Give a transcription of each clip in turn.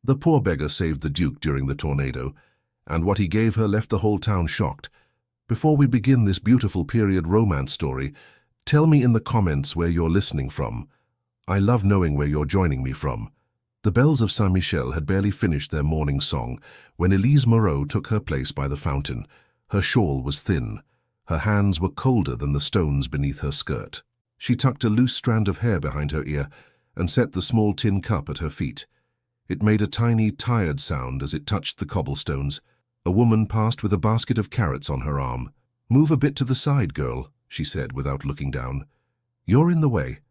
The poor beggar saved the Duke during the tornado, and what he gave her left the whole town shocked. Before we begin this beautiful period romance story, tell me in the comments where you're listening from. I love knowing where you're joining me from. The bells of Saint-Michel had barely finished their morning song when Elise Moreau took her place by the fountain. Her shawl was thin. Her hands were colder than the stones beneath her skirt. She tucked a loose strand of hair behind her ear and set the small tin cup at her feet. It made a tiny, tired sound as it touched the cobblestones. A woman passed with a basket of carrots on her arm. "Move a bit to the side, girl," she said without looking down. "You're in the way."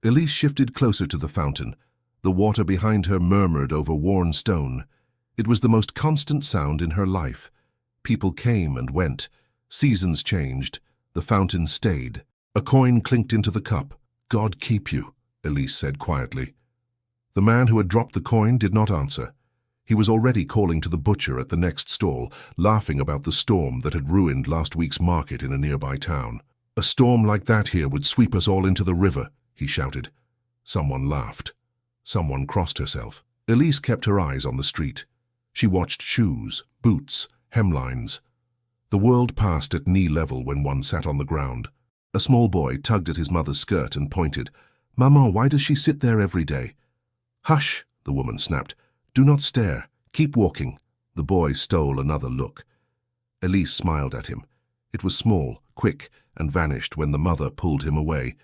Elise shifted closer to the fountain. The water behind her murmured over worn stone. It was the most constant sound in her life. People came and went. Seasons changed. The fountain stayed. A coin clinked into the cup. "God keep you," Elise said quietly. The man who had dropped the coin did not answer. He was already calling to the butcher at the next stall, laughing about the storm that had ruined last week's market in a nearby town. "A storm like that here would sweep us all into the river," he shouted. Someone laughed. Someone crossed herself. Elise kept her eyes on the street. She watched shoes, boots, hemlines. The world passed at knee level when one sat on the ground. A small boy tugged at his mother's skirt and pointed. "Maman, why does she sit there every day?" "Hush," the woman snapped. "Do not stare. Keep walking." The boy stole another look. Elise smiled at him. It was small, quick, and vanished when the mother pulled him away.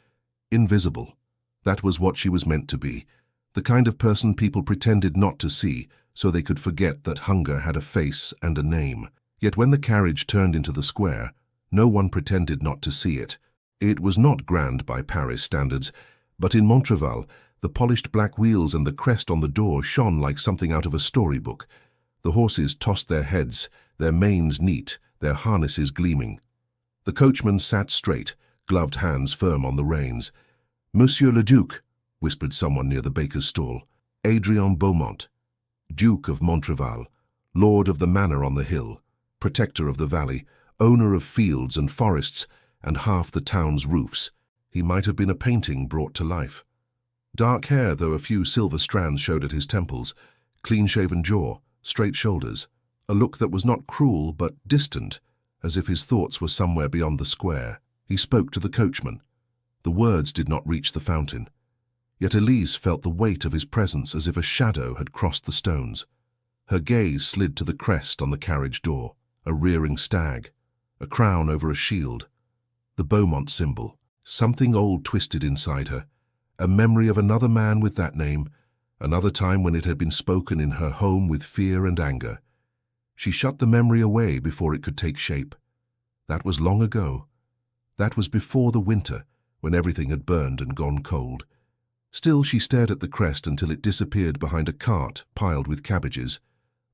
Invisible. That was what she was meant to be. The kind of person people pretended not to see, so they could forget that hunger had a face and a name. Yet when the carriage turned into the square, no one pretended not to see it. It was not grand by Paris standards, but in Montreval, the polished black wheels and the crest on the door shone like something out of a storybook. The horses tossed their heads, their manes neat, their harnesses gleaming. The coachman sat straight, gloved hands firm on the reins. "Monsieur le Duc," whispered someone near the baker's stall. "Adrien Beaumont, Duke of Montreval, lord of the manor on the hill, protector of the valley, owner of fields and forests and half the town's roofs." He might have been a painting brought to life. Dark hair, though a few silver strands showed at his temples, clean-shaven jaw, straight shoulders, a look that was not cruel but distant, as if his thoughts were somewhere beyond the square. He spoke to the coachman. The words did not reach the fountain. Yet Elise felt the weight of his presence as if a shadow had crossed the stones. Her gaze slid to the crest on the carriage door, a rearing stag, a crown over a shield, the Beaumont symbol. Something old twisted inside her, a memory of another man with that name, another time when it had been spoken in her home with fear and anger. She shut the memory away before it could take shape. That was long ago. That was before the winter, when everything had burned and gone cold. Still, she stared at the crest until it disappeared behind a cart piled with cabbages.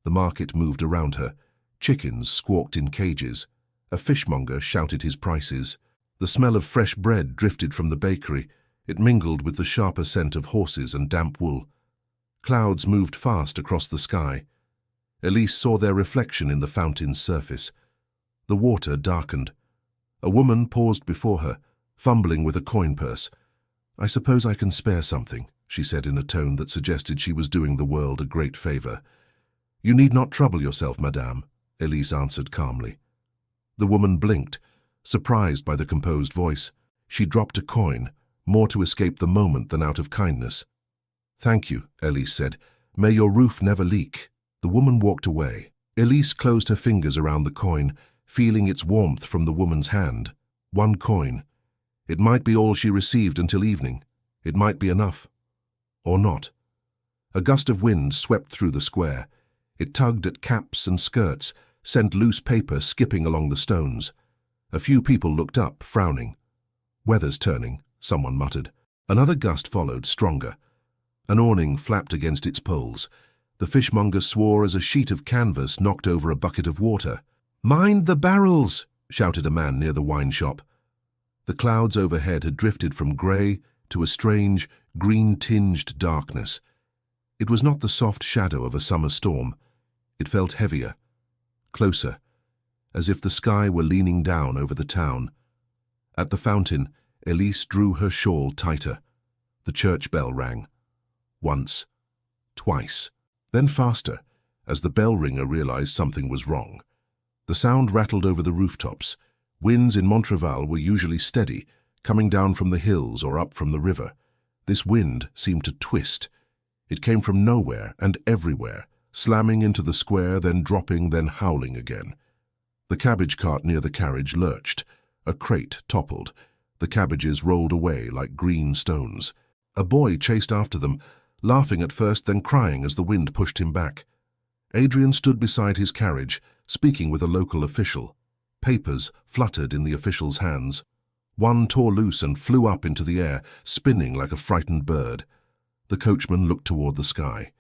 The market moved around her. Chickens squawked in cages. A fishmonger shouted his prices. The smell of fresh bread drifted from the bakery. It mingled with the sharper scent of horses and damp wool. Clouds moved fast across the sky. Elise saw their reflection in the fountain's surface. The water darkened. A woman paused before her, fumbling with a coin purse. "I suppose I can spare something," she said in a tone that suggested she was doing the world a great favor. "You need not trouble yourself, madame," Elise answered calmly. The woman blinked, surprised by the composed voice. She dropped a coin, more to escape the moment than out of kindness. "Thank you," Elise said. "May your roof never leak." The woman walked away. Elise closed her fingers around the coin, feeling its warmth from the woman's hand. One coin. It might be all she received until evening. It might be enough. Or not. A gust of wind swept through the square. It tugged at caps and skirts, sent loose paper skipping along the stones. A few people looked up, frowning. "Weather's turning," someone muttered. Another gust followed, stronger. An awning flapped against its poles. The fishmonger swore as a sheet of canvas knocked over a bucket of water. "Mind the barrels!" shouted a man near the wine shop. The clouds overhead had drifted from grey to a strange, green-tinged darkness. It was not the soft shadow of a summer storm. It felt heavier, closer, as if the sky were leaning down over the town. At the fountain, Elise drew her shawl tighter. The church bell rang. Once, twice. then faster, as the bell ringer realized something was wrong. The sound rattled over the rooftops. Winds in Montreval were usually steady, coming down from the hills or up from the river. This wind seemed to twist. It came from nowhere and everywhere, slamming into the square, then dropping, then howling again. The cabbage cart near the carriage lurched. A crate toppled. The cabbages rolled away like green stones. A boy chased after them, laughing at first, then crying as the wind pushed him back. Adrian stood beside his carriage, speaking with a local official. Papers fluttered in the official's hands. One tore loose and flew up into the air, spinning like a frightened bird. The coachman looked toward the sky.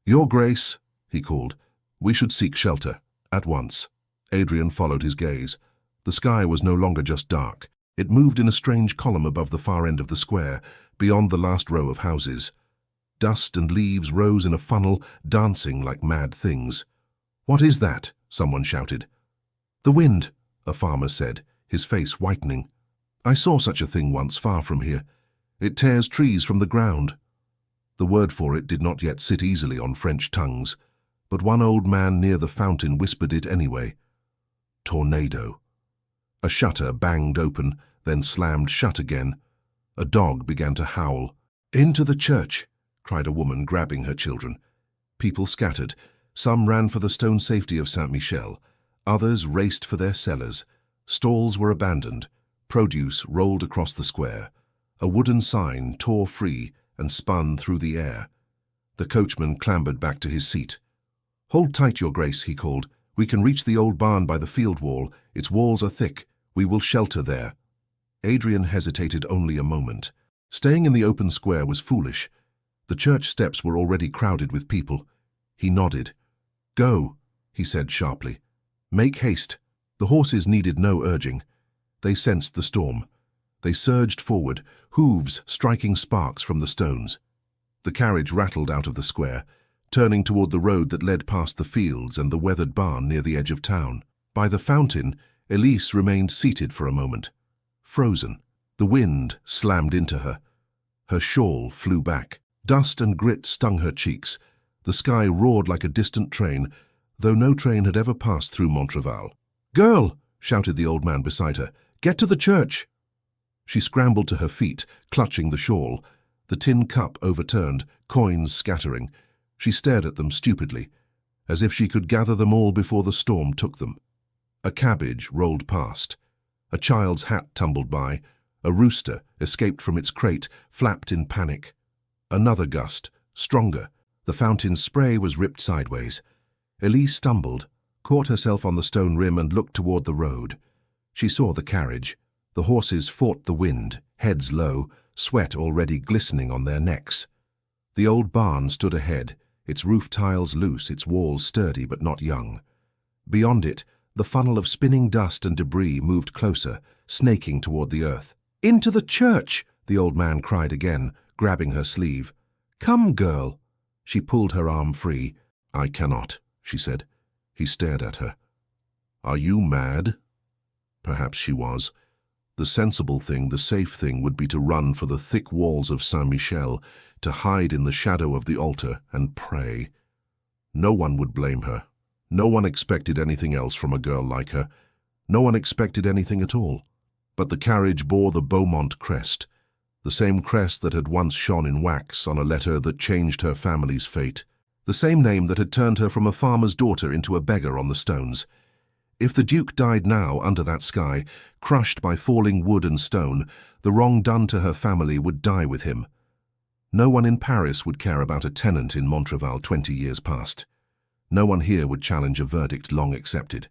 "Your Grace," he called, "we should seek shelter, at once." Adrian followed his gaze. The sky was no longer just dark. It moved in a strange column above the far end of the square, beyond the last row of houses. Dust and leaves rose in a funnel, dancing like mad things. "What is that?" someone shouted. "The wind," a farmer said, his face whitening. "I saw such a thing once far from here. It tears trees from the ground." The word for it did not yet sit easily on French tongues, but one old man near the fountain whispered it anyway. Tornado. A shutter banged open, then slammed shut again. A dog began to howl. "Into the church!" cried a woman, grabbing her children. People scattered. Some ran for the stone safety of Saint-Michel. Others raced for their cellars. Stalls were abandoned. Produce rolled across the square. A wooden sign tore free and spun through the air. The coachman clambered back to his seat. "Hold tight, Your Grace," he called. "We can reach the old barn by the field wall. Its walls are thick. We will shelter there." Adrian hesitated only a moment. Staying in the open square was foolish. The church steps were already crowded with people. He nodded. "Go," he said sharply. "Make haste." The horses needed no urging. They sensed the storm. They surged forward, hooves striking sparks from the stones. The carriage rattled out of the square, turning toward the road that led past the fields and the weathered barn near the edge of town. By the fountain, Elise remained seated for a moment, frozen. The wind slammed into her. Her shawl flew back. Dust and grit stung her cheeks. The sky roared like a distant train, though no train had ever passed through Montreval. "Girl!" shouted the old man beside her. "Get to the church!" She scrambled to her feet, clutching the shawl. The tin cup overturned, coins scattering. She stared at them stupidly, as if she could gather them all before the storm took them. A cabbage rolled past. A child's hat tumbled by. A rooster escaped from its crate, flapped in panic. Another gust, stronger. The fountain's spray was ripped sideways. Elise stumbled, caught herself on the stone rim and looked toward the road. She saw the carriage. The horses fought the wind, heads low, sweat already glistening on their necks. The old barn stood ahead, its roof tiles loose, its walls sturdy but not young. Beyond it, the funnel of spinning dust and debris moved closer, snaking toward the earth. "Into the church!" the old man cried again, grabbing her sleeve. "Come, girl!" She pulled her arm free. "I cannot," she said. He stared at her. "Are you mad?" Perhaps she was. The sensible thing, the safe thing, would be to run for the thick walls of Saint-Michel, to hide in the shadow of the altar and pray. No one would blame her. No one expected anything else from a girl like her. No one expected anything at all. But the carriage bore the Beaumont crest, the same crest that had once shone in wax on a letter that changed her family's fate, the same name that had turned her from a farmer's daughter into a beggar on the stones. If the Duke died now under that sky, crushed by falling wood and stone, the wrong done to her family would die with him. No one in Paris would care about a tenant in Montreval 20 years past. No one here would challenge a verdict long accepted.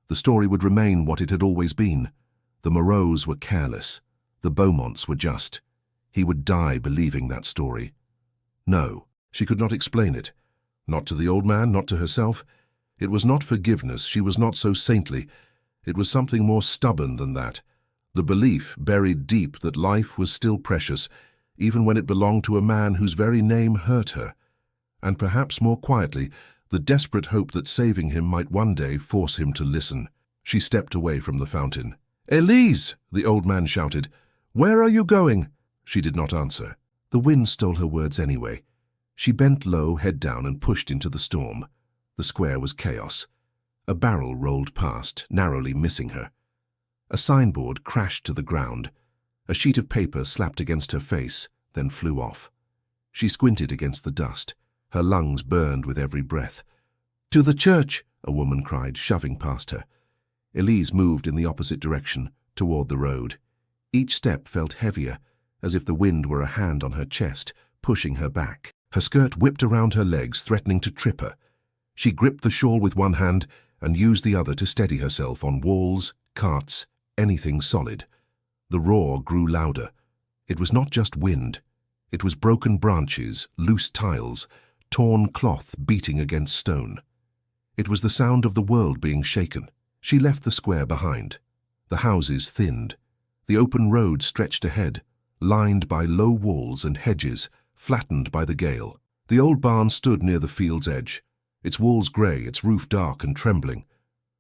The story would remain what it had always been. The Moreaus were careless. The Beaumonts were just. He would die believing that story. No, she could not explain it. Not to the old man, not to herself. It was not forgiveness, she was not so saintly. It was something more stubborn than that. The belief, buried deep, that life was still precious, even when it belonged to a man whose very name hurt her. And perhaps more quietly, the desperate hope that saving him might one day force him to listen. She stepped away from the fountain. "Elise!" the old man shouted. "Where are you going?" She did not answer. The wind stole her words anyway. She bent low, head down, and pushed into the storm. The square was chaos. A barrel rolled past, narrowly missing her. A signboard crashed to the ground. A sheet of paper slapped against her face, then flew off. She squinted against the dust. Her lungs burned with every breath. "To the church!" a woman cried, shoving past her. Elise moved in the opposite direction, toward the road. Each step felt heavier, as if the wind were a hand on her chest, pushing her back. Her skirt whipped around her legs, threatening to trip her. She gripped the shawl with one hand and used the other to steady herself on walls, carts, anything solid. The roar grew louder. It was not just wind. It was broken branches, loose tiles, torn cloth beating against stone. It was the sound of the world being shaken. She left the square behind. The houses thinned. The open road stretched ahead, lined by low walls and hedges, flattened by the gale. The old barn stood near the field's edge, its walls grey, its roof dark and trembling.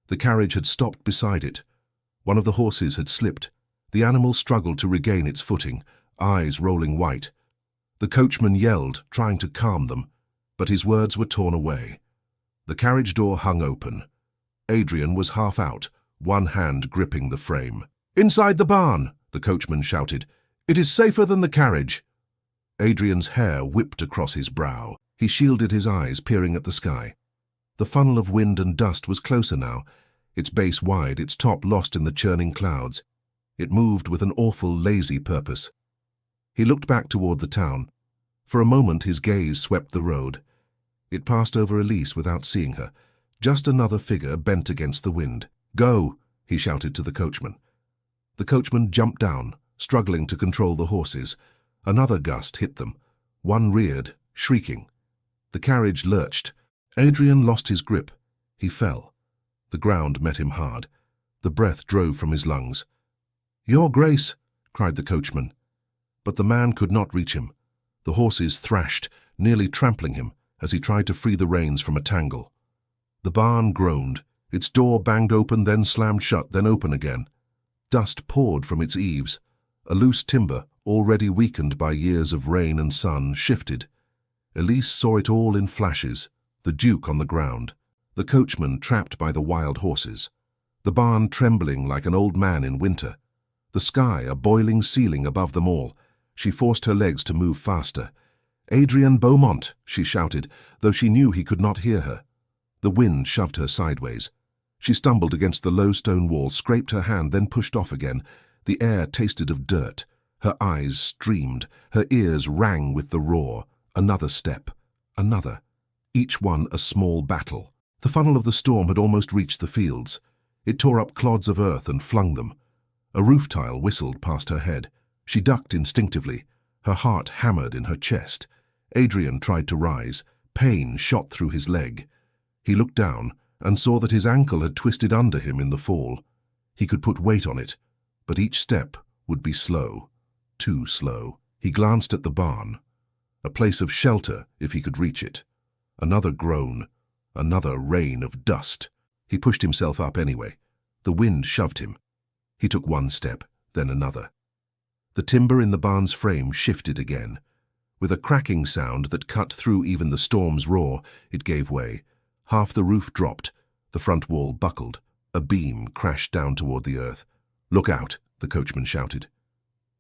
The carriage had stopped beside it. One of the horses had slipped. The animal struggled to regain its footing, eyes rolling white. The coachman yelled, trying to calm them, but his words were torn away. The carriage door hung open. Adrian was half out, one hand gripping the frame. "Inside the barn!" the coachman shouted. "It is safer than the carriage." Adrian's hair whipped across his brow. He shielded his eyes, peering at the sky. The funnel of wind and dust was closer now, its base wide, its top lost in the churning clouds. It moved with an awful, lazy purpose. He looked back toward the town. For a moment his gaze swept the road. It passed over Elise without seeing her, just another figure bent against the wind. "Go!" he shouted to the coachman. The coachman jumped down, struggling to control the horses. Another gust hit them. One reared, shrieking. The carriage lurched. Adrian lost his grip. He fell. The ground met him hard. The breath drove from his lungs. "Your Grace!" cried the coachman. But the man could not reach him. The horses thrashed, nearly trampling him, as he tried to free the reins from a tangle. The barn groaned. Its door banged open, then slammed shut, then open again. Dust poured from its eaves. A loose timber, already weakened by years of rain and sun, shifted. Elise saw it all in flashes. The Duke on the ground. The coachman trapped by the wild horses. The barn trembling like an old man in winter. The sky a boiling ceiling above them all. She forced her legs to move faster. "Adrian Beaumont!" she shouted, though she knew he could not hear her. The wind shoved her sideways. She stumbled against the low stone wall, scraped her hand, then pushed off again. The air tasted of dirt. Her eyes streamed. Her ears rang with the roar. Another step. Another. Each one a small battle. The funnel of the storm had almost reached the fields. It tore up clods of earth and flung them. A roof tile whistled past her head. She ducked instinctively. Her heart hammered in her chest. Adrian tried to rise. Pain shot through his leg. He looked down and saw that his ankle had twisted under him in the fall. He could put weight on it, but each step would be slow. Too slow. He glanced at the barn. A place of shelter, if he could reach it. Another groan. Another rain of dust. He pushed himself up anyway. The wind shoved him. He took one step, then another. The timber in the barn's frame shifted again. With a cracking sound that cut through even the storm's roar, it gave way. Half the roof dropped. The front wall buckled. A beam crashed down toward the earth. "Look out!" the coachman shouted.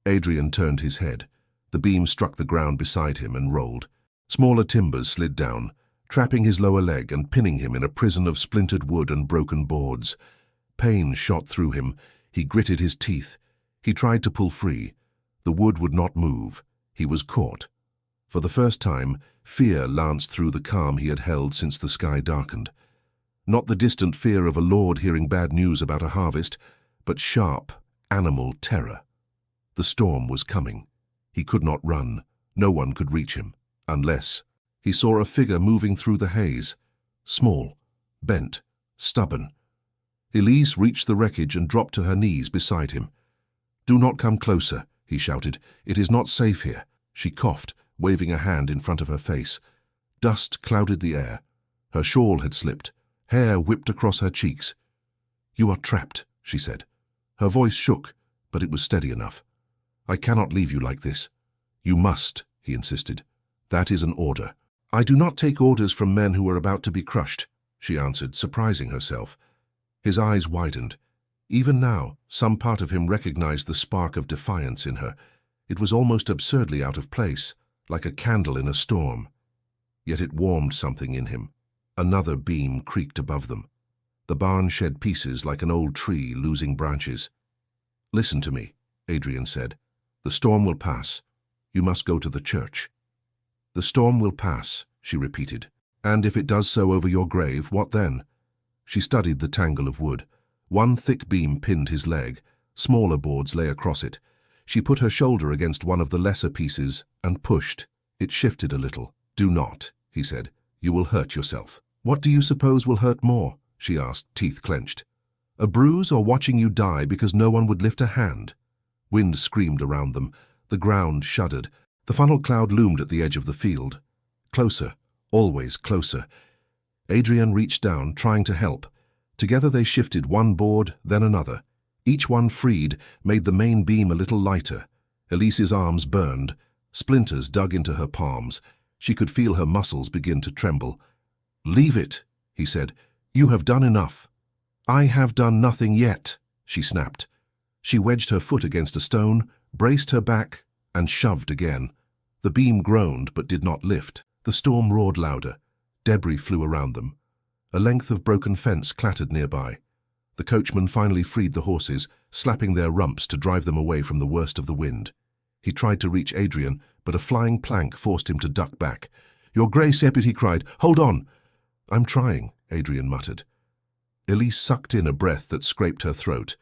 Adrian turned his head. The beam struck the ground beside him and rolled. Smaller timbers slid down, trapping his lower leg and pinning him in a prison of splintered wood and broken boards. Pain shot through him. He gritted his teeth. He tried to pull free. The wood would not move. He was caught. For the first time, fear lanced through the calm he had held since the sky darkened. Not the distant fear of a lord hearing bad news about a harvest, but sharp, animal terror. The storm was coming. He could not run. No one could reach him, unless he saw a figure moving through the haze. Small, bent, stubborn. Elise reached the wreckage and dropped to her knees beside him. "Do not come closer," he shouted. "It is not safe here." She coughed, waving a hand in front of her face. Dust clouded the air. Her shawl had slipped. Hair whipped across her cheeks. "You are trapped," she said. Her voice shook, but it was steady enough. "I cannot leave you like this." "You must," he insisted. "That is an order." I do not take orders from men who are about to be crushed, she answered, surprising herself. His eyes widened. Even now, some part of him recognized the spark of defiance in her. It was almost absurdly out of place, like a candle in a storm. Yet it warmed something in him. Another beam creaked above them. The barn shed pieces like an old tree losing branches. Listen to me, Adrian said. The storm will pass. You must go to the church. The storm will pass, she repeated. And if it does so over your grave, what then? She studied the tangle of wood. One thick beam pinned his leg. Smaller boards lay across it. She put her shoulder against one of the lesser pieces and pushed. It shifted a little. Do not, he said. You will hurt yourself. What do you suppose will hurt more? She asked, teeth clenched. A bruise or watching you die because no one would lift a hand? Wind screamed around them. The ground shuddered. The funnel cloud loomed at the edge of the field. Closer, always closer. Adrian reached down, trying to help. Together they shifted one board, then another. Each one freed made the main beam a little lighter. Elise's arms burned. Splinters dug into her palms. She could feel her muscles begin to tremble. Leave it, he said. You have done enough. I have done nothing yet, she snapped. She wedged her foot against a stone, braced her back, and shoved again. The beam groaned but did not lift. The storm roared louder. Debris flew around them. A length of broken fence clattered nearby. The coachman finally freed the horses, slapping their rumps to drive them away from the worst of the wind. He tried to reach Adrian, but a flying plank forced him to duck back. Your Grace, he cried. Hold on. I'm trying, Adrian muttered. Elise sucked in a breath that scraped her throat.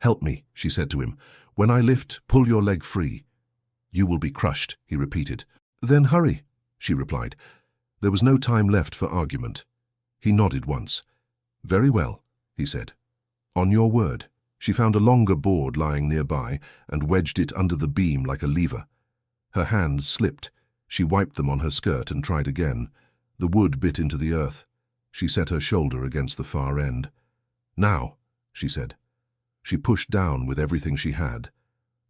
Help me, she said to him. When I lift, pull your leg free. You will be crushed, he repeated. Then hurry, she replied. There was no time left for argument. He nodded once. Very well, he said. On your word. She found a longer board lying nearby and wedged it under the beam like a lever. Her hands slipped. She wiped them on her skirt and tried again. The wood bit into the earth. She set her shoulder against the far end. Now, she said. She pushed down with everything she had.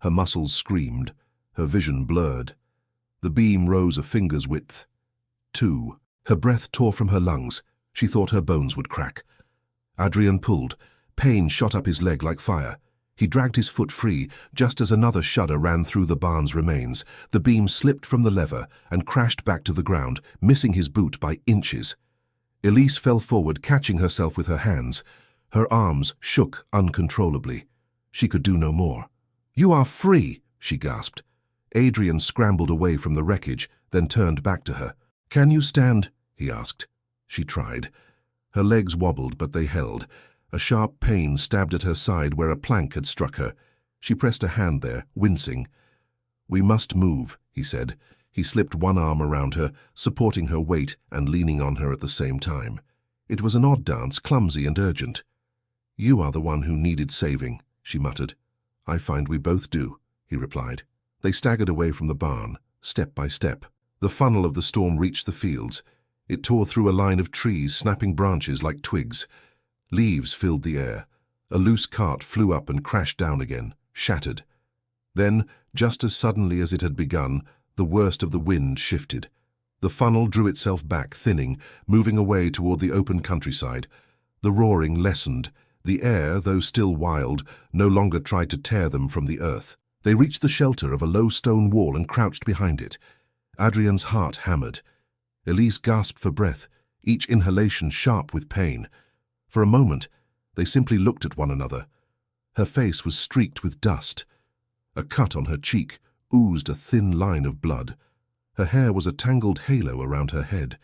Her muscles screamed. Her vision blurred. The beam rose a finger's width. 2. Her breath tore from her lungs. She thought her bones would crack. Adrian pulled. Pain shot up his leg like fire. He dragged his foot free, just as another shudder ran through the barn's remains. The beam slipped from the lever and crashed back to the ground, missing his boot by inches. Elise fell forward, catching herself with her hands. Her arms shook uncontrollably. She could do no more. You are free, she gasped. Adrian scrambled away from the wreckage, then turned back to her. Can you stand? He asked. She tried. Her legs wobbled, but they held. A sharp pain stabbed at her side where a plank had struck her. She pressed a hand there, wincing. We must move, he said. He slipped one arm around her, supporting her weight and leaning on her at the same time. It was an odd dance, clumsy and urgent. You are the one who needed saving, she muttered. I find we both do, he replied. They staggered away from the barn, step by step. The funnel of the storm reached the fields. It tore through a line of trees, snapping branches like twigs. Leaves filled the air. A loose cart flew up and crashed down again, shattered. Then, just as suddenly as it had begun, the worst of the wind shifted. The funnel drew itself back, thinning, moving away toward the open countryside. The roaring lessened. The air, though still wild, no longer tried to tear them from the earth. They reached the shelter of a low stone wall and crouched behind it. Adrian's heart hammered. Elise gasped for breath, each inhalation sharp with pain. For a moment, they simply looked at one another. Her face was streaked with dust. A cut on her cheek oozed a thin line of blood. Her hair was a tangled halo around her head,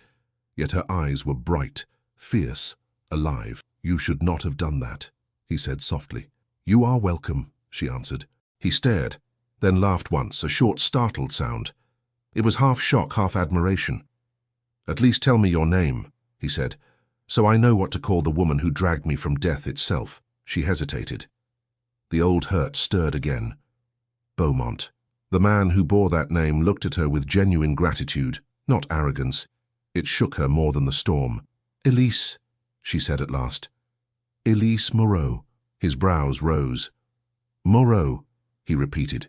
yet her eyes were bright, fierce, alive. You should not have done that, he said softly. You are welcome, she answered. He stared, then laughed once, a short, startled sound. It was half shock, half admiration. At least tell me your name, he said, so I know what to call the woman who dragged me from death itself. She hesitated. The old hurt stirred again. Beaumont. The man who bore that name looked at her with genuine gratitude, not arrogance. It shook her more than the storm. Elise, she said at last. Elise Moreau. His brows rose. Moreau, he repeated.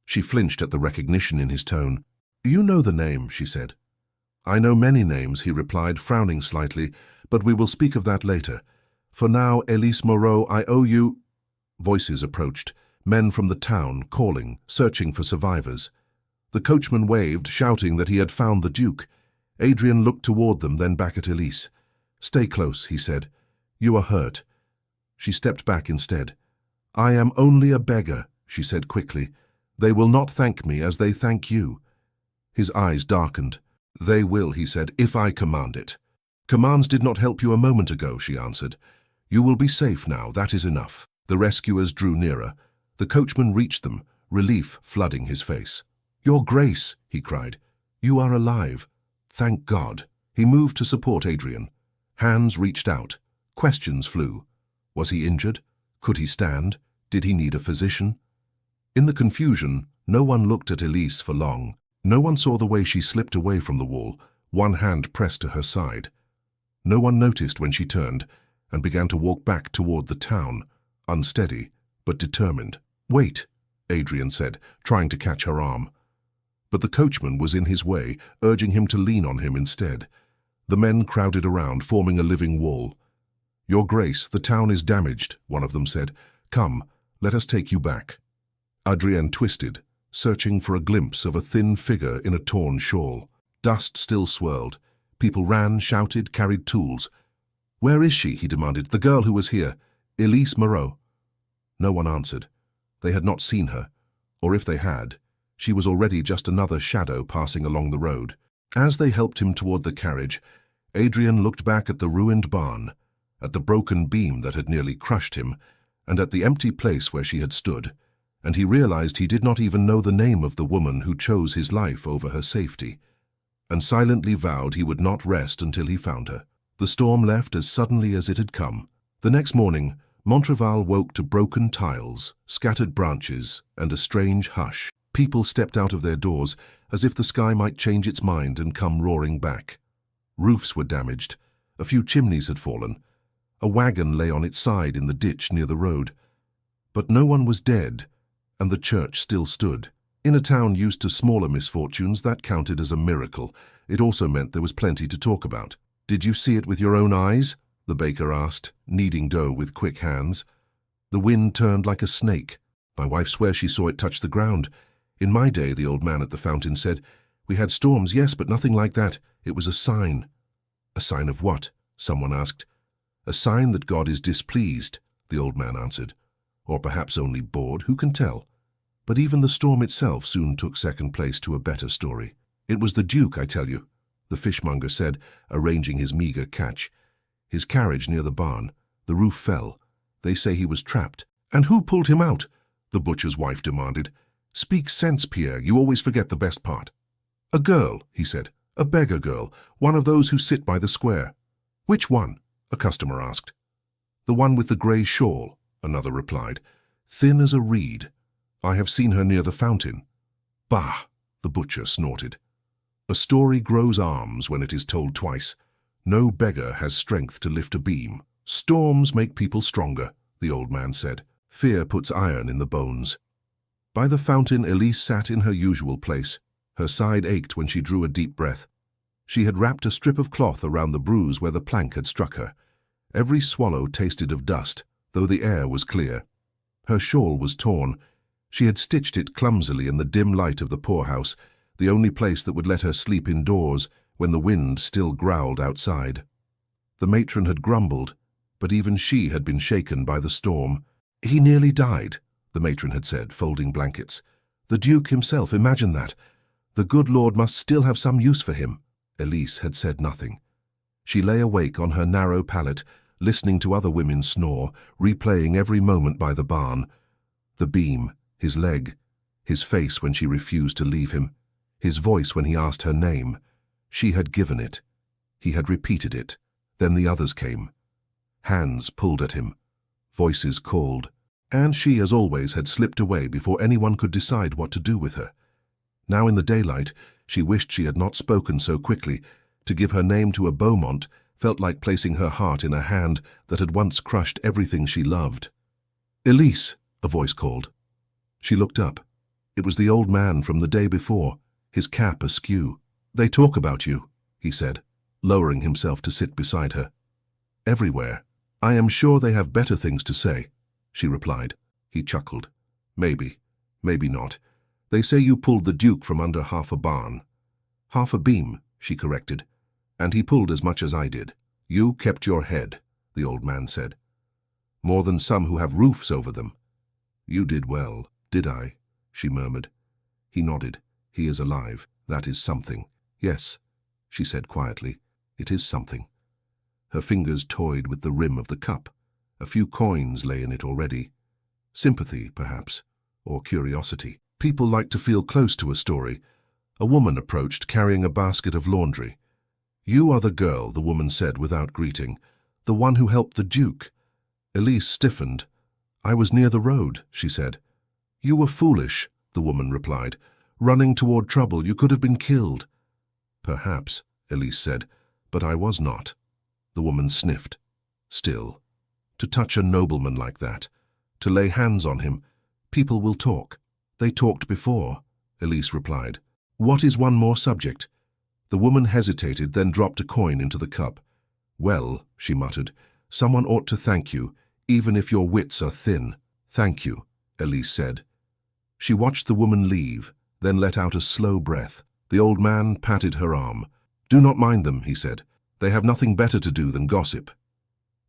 She flinched at the recognition in his tone. You know the name, she said. I know many names, he replied, frowning slightly, but we will speak of that later. For now, Elise Moreau, I owe you— Voices approached, men from the town, calling, searching for survivors. The coachman waved, shouting that he had found the Duke. Adrian looked toward them, then back at Elise. Stay close, he said. You are hurt. She stepped back instead. I am only a beggar, she said quickly. They will not thank me as they thank you. His eyes darkened. They will, he said, if I command it. Commands did not help you a moment ago, she answered. You will be safe now, that is enough. The rescuers drew nearer. The coachman reached them, relief flooding his face. Your Grace, he cried. You are alive. Thank God. He moved to support Adrian. Hands reached out. Questions flew. Was he injured? Could he stand? Did he need a physician? In the confusion, no one looked at Elise for long. No one saw the way she slipped away from the wall, one hand pressed to her side. No one noticed when she turned and began to walk back toward the town, unsteady but determined. Wait, Adrian said, trying to catch her arm. But the coachman was in his way, urging him to lean on him instead. The men crowded around, forming a living wall. Your Grace, the town is damaged, one of them said. Come, let us take you back. Adrienne twisted, searching for a glimpse of a thin figure in a torn shawl. Dust still swirled. People ran, shouted, carried tools. Where is she? He demanded. The girl who was here. Elise Moreau. No one answered. They had not seen her, or if they had, she was already just another shadow passing along the road. As they helped him toward the carriage, Adrian looked back at the ruined barn, at the broken beam that had nearly crushed him, and at the empty place where she had stood, and he realized he did not even know the name of the woman who chose his life over her safety, and silently vowed he would not rest until he found her. The storm left as suddenly as it had come. The next morning, Montreval woke to broken tiles, scattered branches, and a strange hush. People stepped out of their doors as if the sky might change its mind and come roaring back. Roofs were damaged. A few chimneys had fallen. A wagon lay on its side in the ditch near the road. But no one was dead, and the church still stood. In a town used to smaller misfortunes, that counted as a miracle. It also meant there was plenty to talk about. Did you see it with your own eyes? The baker asked, kneading dough with quick hands. The wind turned like a snake. My wife swears she saw it touch the ground. In my day, the old man at the fountain said, we had storms, yes, but nothing like that. It was a sign. A sign of what? Someone asked. A sign that God is displeased, the old man answered. Or perhaps only bored, who can tell? But even the storm itself soon took second place to a better story. It was the Duke, I tell you, the fishmonger said, arranging his meager catch. His carriage near the barn. The roof fell. They say he was trapped. And who pulled him out? The butcher's wife demanded. Speak sense, Pierre, you always forget the best part. A girl, he said. A beggar girl, one of those who sit by the square. Which one? A customer asked. The one with the grey shawl, another replied. Thin as a reed. I have seen her near the fountain. Bah, the butcher snorted. A story grows arms when it is told twice. No beggar has strength to lift a beam. Storms make people stronger, the old man said. Fear puts iron in the bones. By the fountain, Elise sat in her usual place. Her side ached when she drew a deep breath. She had wrapped a strip of cloth around the bruise where the plank had struck her. Every swallow tasted of dust, though the air was clear. Her shawl was torn. She had stitched it clumsily in the dim light of the poorhouse, the only place that would let her sleep indoors when the wind still growled outside. The matron had grumbled, but even she had been shaken by the storm. He nearly died, the matron had said, folding blankets. The Duke himself, imagine that. The good Lord must still have some use for him. Elise had said nothing. She lay awake on her narrow pallet, listening to other women snore, replaying every moment by the barn. The beam, his leg, his face when she refused to leave him, his voice when he asked her name. She had given it. He had repeated it. Then the others came. Hands pulled at him. Voices called. And she, as always, had slipped away before anyone could decide what to do with her. Now in the daylight, she wished she had not spoken so quickly. To give her name to a Beaumont felt like placing her heart in a hand that had once crushed everything she loved. Elise, a voice called. She looked up. It was the old man from the day before, his cap askew. They talk about you, he said, lowering himself to sit beside her. Everywhere. I am sure they have better things to say, she replied. He chuckled. Maybe, maybe not. They say you pulled the Duke from under half a barn. Half a beam, she corrected. And he pulled as much as I did. You kept your head, the old man said. More than some who have roofs over them. You did well, did I? She murmured. He nodded. He is alive. That is something. Yes, she said quietly. It is something. Her fingers toyed with the rim of the cup. A few coins lay in it already. Sympathy, perhaps, or curiosity. People like to feel close to a story. A woman approached, carrying a basket of laundry. You are the girl, the woman said without greeting. The one who helped the Duke. Elise stiffened. I was near the road, she said. You were foolish, the woman replied. Running toward trouble, you could have been killed. Perhaps, Elise said, but I was not. The woman sniffed. Still, to touch a nobleman like that, to lay hands on him, people will talk. They talked before, Elise replied. What is one more subject? The woman hesitated, then dropped a coin into the cup. Well, she muttered, someone ought to thank you, even if your wits are thin. Thank you, Elise said. She watched the woman leave, then let out a slow breath. The old man patted her arm. Do not mind them, he said. They have nothing better to do than gossip.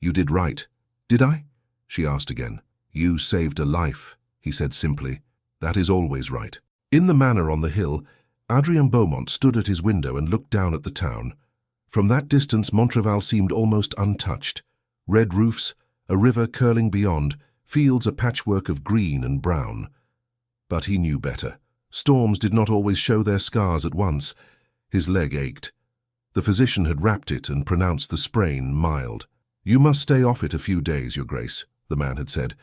You did right. Did I? She asked again. You saved a life, he said simply. That is always right. In the manor on the hill, Adrien Beaumont stood at his window and looked down at the town. From that distance, Montreval seemed almost untouched. Red roofs, a river curling beyond, fields a patchwork of green and brown. But he knew better. Storms did not always show their scars at once. His leg ached. The physician had wrapped it and pronounced the sprain mild. You must stay off it a few days, Your Grace, the man had said.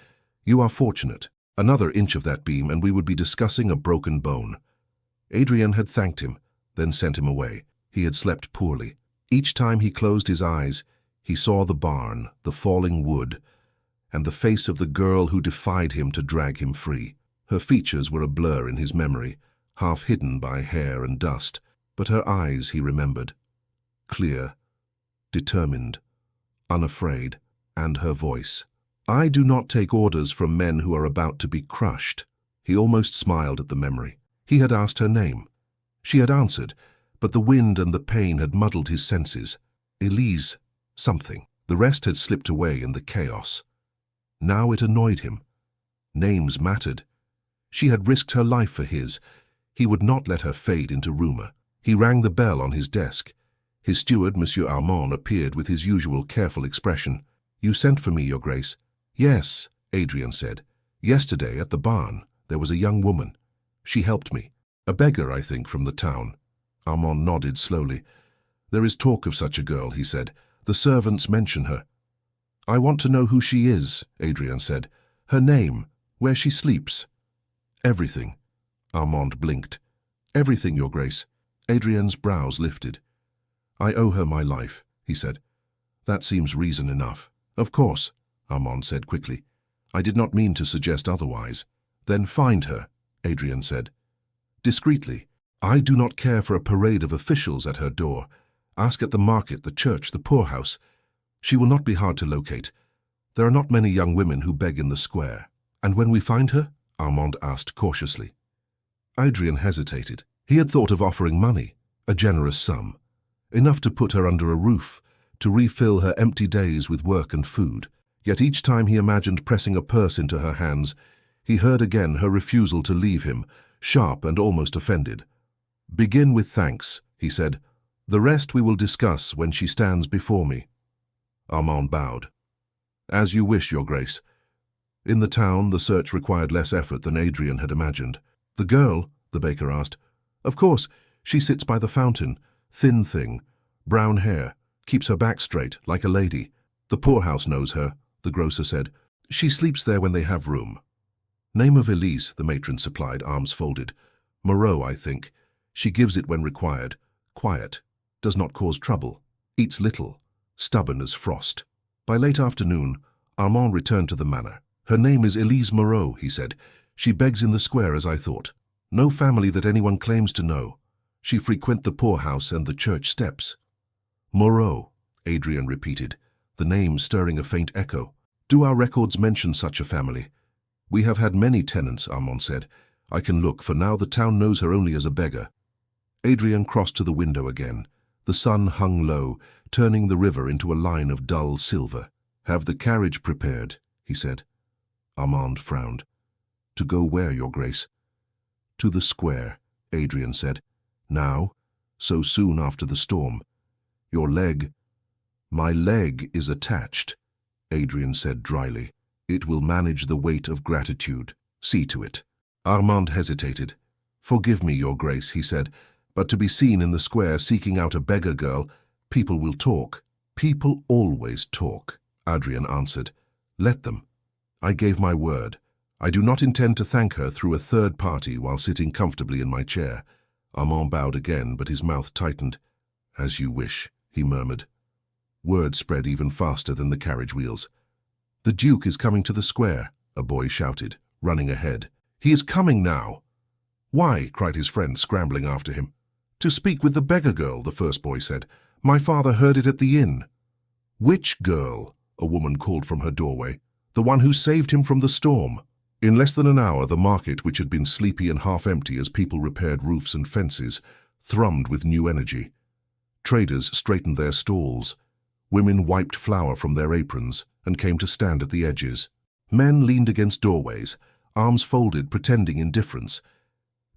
You are fortunate. Another inch of that beam and we would be discussing a broken bone. Adrien had thanked him, then sent him away. He had slept poorly. Each time he closed his eyes, he saw the barn, the falling wood, and the face of the girl who defied him to drag him free. Her features were a blur in his memory, half hidden by hair and dust, but her eyes he remembered. Clear, determined, unafraid, and her voice. I do not take orders from men who are about to be crushed. He almost smiled at the memory. He had asked her name. She had answered, but the wind and the pain had muddled his senses. Elise, something. The rest had slipped away in the chaos. Now it annoyed him. Names mattered. She had risked her life for his. He would not let her fade into rumor. He rang the bell on his desk. His steward, Monsieur Armand, appeared with his usual careful expression. You sent for me, Your Grace. Yes, Adrien said. Yesterday at the barn, there was a young woman. She helped me. A beggar, I think, from the town. Armand nodded slowly. There is talk of such a girl, he said. The servants mention her. I want to know who she is, Adrien said. Her name, where she sleeps. Everything. Armand blinked. Everything, Your Grace. Adrien's brows lifted. I owe her my life, he said. That seems reason enough. Of course, Armand said quickly. I did not mean to suggest otherwise. Then find her, Adrien said. Discreetly. I do not care for a parade of officials at her door. Ask at the market, the church, the poorhouse. She will not be hard to locate. There are not many young women who beg in the square. And when we find her? Armand asked cautiously. Adrien hesitated. He had thought of offering money, a generous sum, enough to put her under a roof, to refill her empty days with work and food. Yet each time he imagined pressing a purse into her hands, he heard again her refusal to leave him, sharp and almost offended. Begin with thanks, he said. The rest we will discuss when she stands before me. Armand bowed. As you wish, Your Grace. In the town, the search required less effort than Adrien had imagined. The girl, the baker asked. Of course, she sits by the fountain, thin thing, brown hair, keeps her back straight, like a lady. The poorhouse knows her, the grocer said. She sleeps there when they have room. Name of Elise, the matron supplied, arms folded. Moreau, I think. She gives it when required. Quiet. Does not cause trouble. Eats little. Stubborn as frost. By late afternoon, Armand returned to the manor. Her name is Elise Moreau, he said. She begs in the square as I thought. No family that anyone claims to know. She frequent the poorhouse and the church steps. Moreau, Adrian repeated, the name stirring a faint echo. Do our records mention such a family? We have had many tenants, Armand said. I can look, for now the town knows her only as a beggar. Adrian crossed to the window again. The sun hung low, turning the river into a line of dull silver. Have the carriage prepared, he said. Armand frowned. To go where, Your Grace? To the square, Adrian said. Now? So soon after the storm? Your leg? My leg is attached, Adrian said dryly. It will manage the weight of gratitude. See to it. Armand hesitated. Forgive me, Your Grace, he said, but to be seen in the square seeking out a beggar girl, people will talk. People always talk, Adrian answered. Let them. I gave my word. I do not intend to thank her through a third party while sitting comfortably in my chair. Armand bowed again, but his mouth tightened. As you wish, he murmured. Word spread even faster than the carriage wheels. The Duke is coming to the square, a boy shouted, running ahead. He is coming now. Why? Cried his friend, scrambling after him. To speak with the beggar girl, the first boy said. My father heard it at the inn. Which girl? A woman called from her doorway. The one who saved him from the storm. In less than an hour, the market, which had been sleepy and half-empty as people repaired roofs and fences, thrummed with new energy. Traders straightened their stalls. Women wiped flour from their aprons and came to stand at the edges. Men leaned against doorways, arms folded, pretending indifference.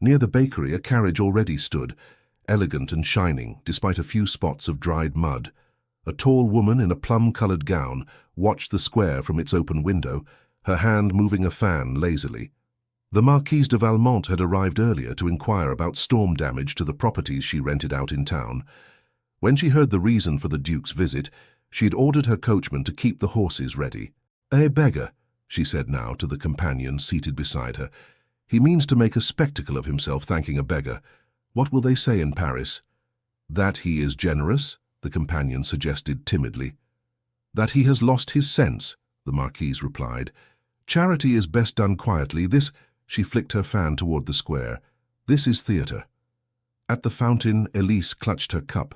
Near the bakery, a carriage already stood, elegant and shining, despite a few spots of dried mud. A tall woman in a plum-colored gown watched the square from its open window, her hand moving a fan lazily. The Marquise de Valmont had arrived earlier to inquire about storm damage to the properties she rented out in town. When she heard the reason for the Duke's visit, she had ordered her coachman to keep the horses ready. A beggar, she said now to the companion seated beside her. He means to make a spectacle of himself thanking a beggar. What will they say in Paris? That he is generous, the companion suggested timidly. That he has lost his sense, the Marquise replied. Charity is best done quietly. She flicked her fan toward the square. This is theatre. At the fountain, Elise clutched her cup.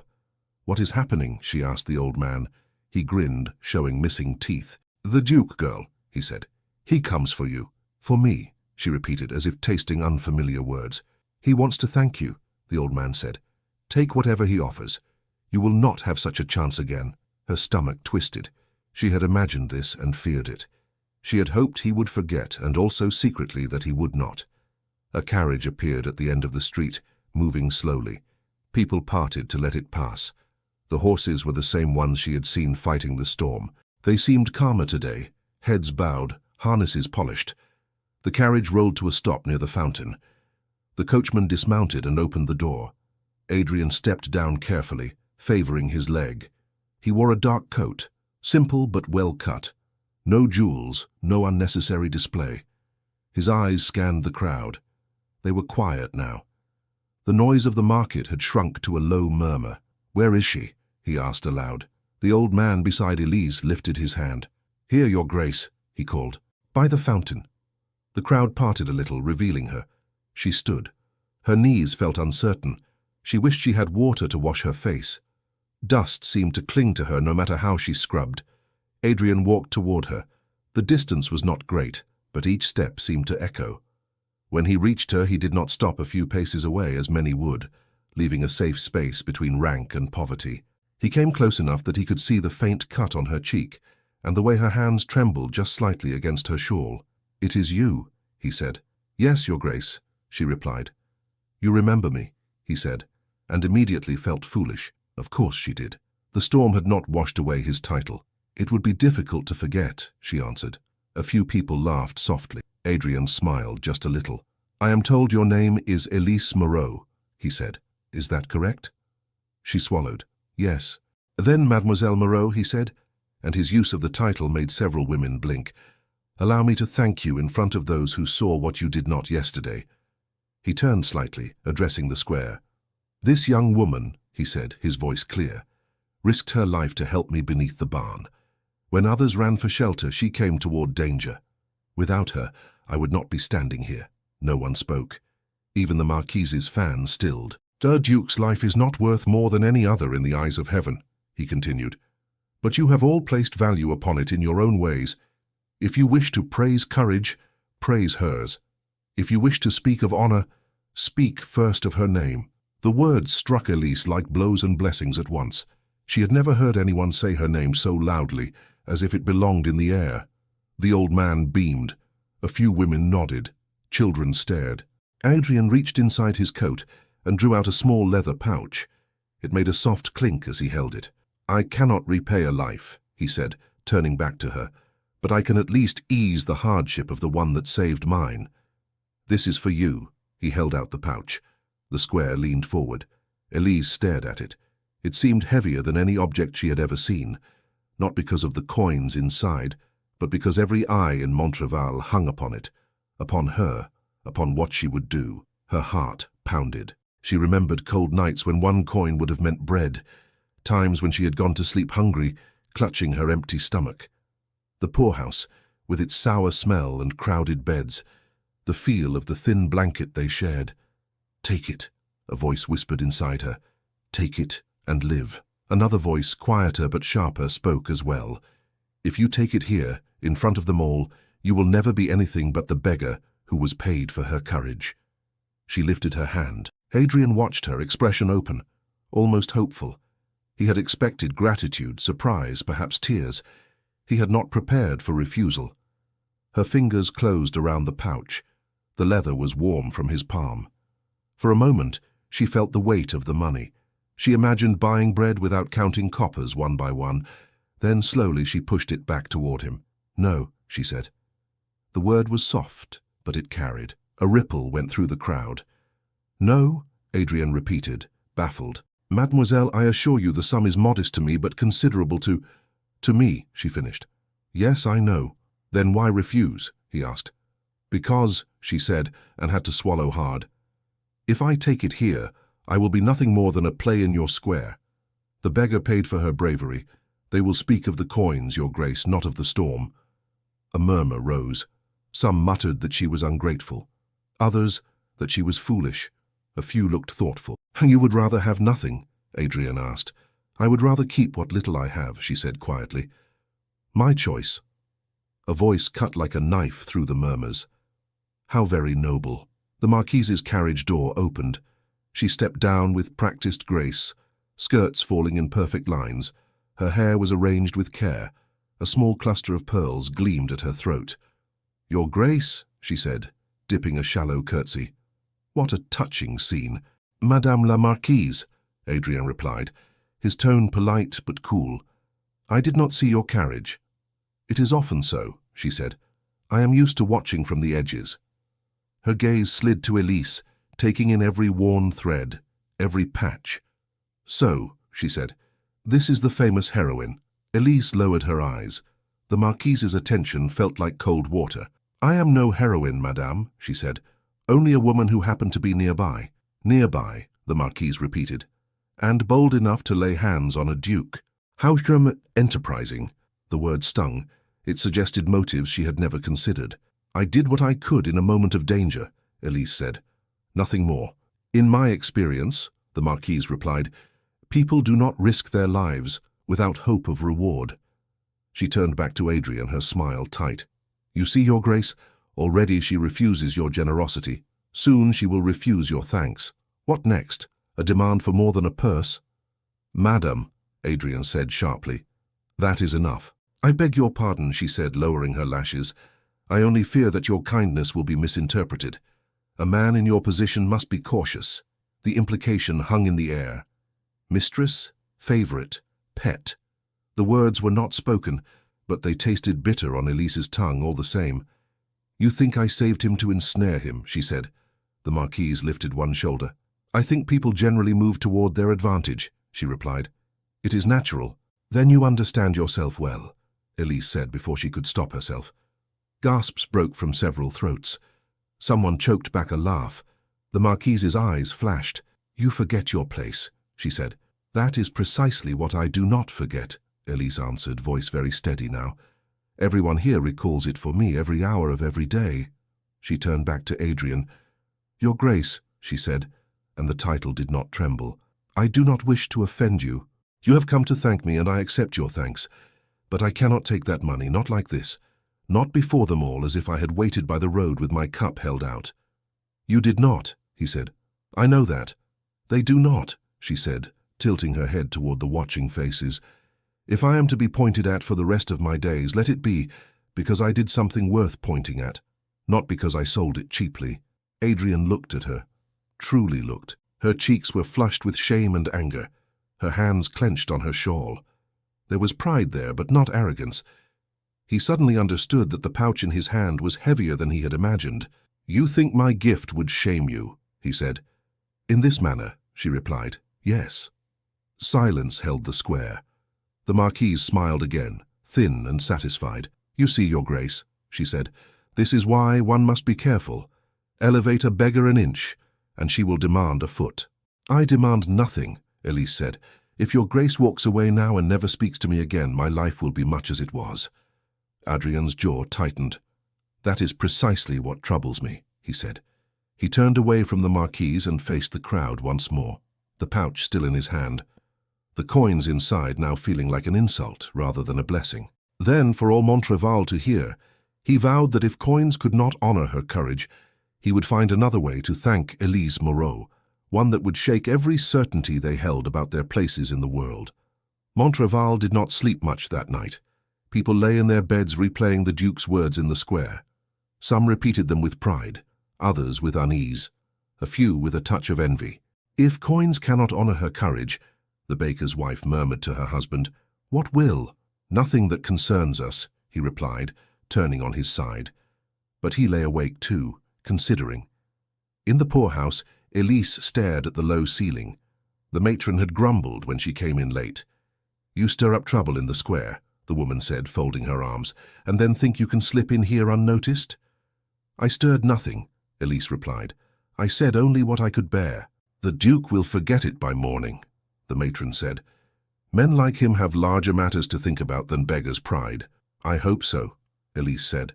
What is happening? She asked the old man. He grinned, showing missing teeth. The Duke, girl, he said. He comes for you. For me, she repeated, as if tasting unfamiliar words. He wants to thank you, the old man said. Take whatever he offers. You will not have such a chance again. Her stomach twisted. She had imagined this and feared it. She had hoped he would forget, and also secretly that he would not. A carriage appeared at the end of the street, moving slowly. People parted to let it pass. The horses were the same ones she had seen fighting the storm. They seemed calmer today, heads bowed, harnesses polished. The carriage rolled to a stop near the fountain. The coachman dismounted and opened the door. Adrian stepped down carefully, favoring his leg. He wore a dark coat, simple but well cut. No jewels, no unnecessary display. His eyes scanned the crowd. They were quiet now. The noise of the market had shrunk to a low murmur. Where is she? He asked aloud. The old man beside Elise lifted his hand. Here, Your Grace, he called. By the fountain. The crowd parted a little, revealing her. She stood. Her knees felt uncertain. She wished she had water to wash her face. Dust seemed to cling to her no matter how she scrubbed. Adrian walked toward her. The distance was not great, but each step seemed to echo. When he reached her, he did not stop a few paces away, as many would, leaving a safe space between rank and poverty. He came close enough that he could see the faint cut on her cheek, and the way her hands trembled just slightly against her shawl. It is you, he said. Yes, Your Grace, she replied. You remember me, he said, and immediately felt foolish. Of course she did. The storm had not washed away his title. It would be difficult to forget, she answered. A few people laughed softly. Adrian smiled just a little. I am told your name is Elise Moreau, he said. Is that correct? She swallowed. Yes. Then, Mademoiselle Moreau, he said, and his use of the title made several women blink. Allow me to thank you in front of those who saw what you did not yesterday. He turned slightly, addressing the square. This young woman, he said, his voice clear, risked her life to help me beneath the barn. When others ran for shelter, she came toward danger. Without her, I would not be standing here. No one spoke. Even the Marquise's fan stilled. The Duke's life is not worth more than any other in the eyes of heaven, he continued, but you have all placed value upon it in your own ways. If you wish to praise courage, praise hers. If you wish to speak of honor, speak first of her name." The words struck Elise like blows and blessings at once. She had never heard anyone say her name so loudly, as if it belonged in the air. The old man beamed. A few women nodded. Children stared. Adrian reached inside his coat and drew out a small leather pouch. It made a soft clink as he held it. "I cannot repay a life," he said, turning back to her, "but I can at least ease the hardship of the one that saved mine. This is for you." He held out the pouch. The square leaned forward. Elise stared at it. It seemed heavier than any object she had ever seen, not because of the coins inside, but because every eye in Montreval hung upon it, upon her, upon what she would do. Her heart pounded. She remembered cold nights when one coin would have meant bread, times when she had gone to sleep hungry, clutching her empty stomach. The poorhouse, with its sour smell and crowded beds, the feel of the thin blanket they shared. "Take it," a voice whispered inside her. "Take it and live." Another voice, quieter but sharper, spoke as well. "If you take it here, in front of them all, you will never be anything but the beggar who was paid for her courage." She lifted her hand. Adrian watched her, expression open, almost hopeful. He had expected gratitude, surprise, perhaps tears. He had not prepared for refusal. Her fingers closed around the pouch. The leather was warm from his palm. For a moment, she felt the weight of the money. She imagined buying bread without counting coppers one by one. Then slowly she pushed it back toward him. "No," she said. The word was soft, but it carried. A ripple went through the crowd. "No," Adrian repeated, baffled. "Mademoiselle, I assure you the sum is modest to me, but considerable to me," she finished. "Yes, I know." "Then why refuse?" he asked. "Because," she said, and had to swallow hard. "If I take it here, I will be nothing more than a play in your square. The beggar paid for her bravery. They will speak of the coins, your grace, not of the storm." A murmur rose. Some muttered that she was ungrateful. Others, that she was foolish. A few looked thoughtful. "You would rather have nothing?" Adrian asked. "I would rather keep what little I have," she said quietly. "My choice." A voice cut like a knife through the murmurs. "How very noble." The Marquise's carriage door opened. She stepped down with practiced grace, skirts falling in perfect lines. Her hair was arranged with care. A small cluster of pearls gleamed at her throat. "Your Grace," she said, dipping a shallow curtsy. "What a touching scene." "Madame la Marquise," Adrian replied, his tone polite but cool. "I did not see your carriage." "It is often so," she said. "I am used to watching from the edges." Her gaze slid to Elise, taking in every worn thread, every patch. "So," she said, "this is the famous heroine." Elise lowered her eyes. The Marquise's attention felt like cold water. "I am no heroine, madame," she said. "Only a woman who happened to be nearby." "Nearby," the Marquise repeated. "And bold enough to lay hands on a duke." "How enterprising." The word stung. It suggested motives she had never considered. "I did what I could in a moment of danger," Elise said. "Nothing more." "In my experience," the Marquise replied, "people do not risk their lives without hope of reward." She turned back to Adrian, her smile tight. "You see, your grace, already she refuses your generosity. Soon she will refuse your thanks. What next? A demand for more than a purse?" "Madam," Adrian said sharply, "that is enough." "I beg your pardon," she said, lowering her lashes. "I only fear that your kindness will be misinterpreted. A man in your position must be cautious." The implication hung in the air. Mistress, favorite, pet. The words were not spoken, but they tasted bitter on Elise's tongue all the same. "You think I saved him to ensnare him," she said. The Marquise lifted one shoulder. "I think people generally move toward their advantage," she replied. "It is natural." "Then you understand yourself well," Elise said before she could stop herself. Gasps broke from several throats. Someone choked back a laugh. The Marquise's eyes flashed. "You forget your place," she said. "That is precisely what I do not forget," Elise answered, voice very steady now. "Everyone here recalls it for me every hour of every day." She turned back to Adrian. "Your Grace," she said, and the title did not tremble. "I do not wish to offend you." You have come to thank me, and I accept your thanks. But I cannot take that money, not like this. Not before them all, as if I had waited by the road with my cup held out. You did not, he said. I know that. They do not, she said, tilting her head toward the watching faces. If I am to be pointed at for the rest of my days, let it be because I did something worth pointing at, not because I sold it cheaply. Adrian looked at her, truly looked. Her cheeks were flushed with shame and anger, her hands clenched on her shawl. There was pride there, but not arrogance. He suddenly understood that the pouch in his hand was heavier than he had imagined. You think my gift would shame you, he said. In this manner, she replied. Yes. Silence held the square. The Marquise smiled again, thin and satisfied. You see, Your Grace, she said, this is why one must be careful. Elevate a beggar an inch, and she will demand a foot. I demand nothing, Elise said. If Your Grace walks away now and never speaks to me again, my life will be much as it was. Adrian's jaw tightened. That is precisely what troubles me, he said. He turned away from the Marquise and faced the crowd once more, the pouch still in his hand, the coins inside now feeling like an insult rather than a blessing. Then, for all Montreval to hear, he vowed that if coins could not honor her courage, he would find another way to thank Elise Moreau, one that would shake every certainty they held about their places in the world. Montreval did not sleep much that night. People lay in their beds replaying the Duke's words in the square. Some repeated them with pride, others with unease, a few with a touch of envy. If coins cannot honor her courage, the baker's wife murmured to her husband, what will? Nothing that concerns us, he replied, turning on his side. But he lay awake too, considering. In the poorhouse, Elise stared at the low ceiling. The matron had grumbled when she came in late. You stir up trouble in the square, the woman said, folding her arms, and then think you can slip in here unnoticed? I stirred nothing, Elise replied. I said only what I could bear. The Duke will forget it by morning, the matron said. Men like him have larger matters to think about than beggar's pride. I hope so, Elise said.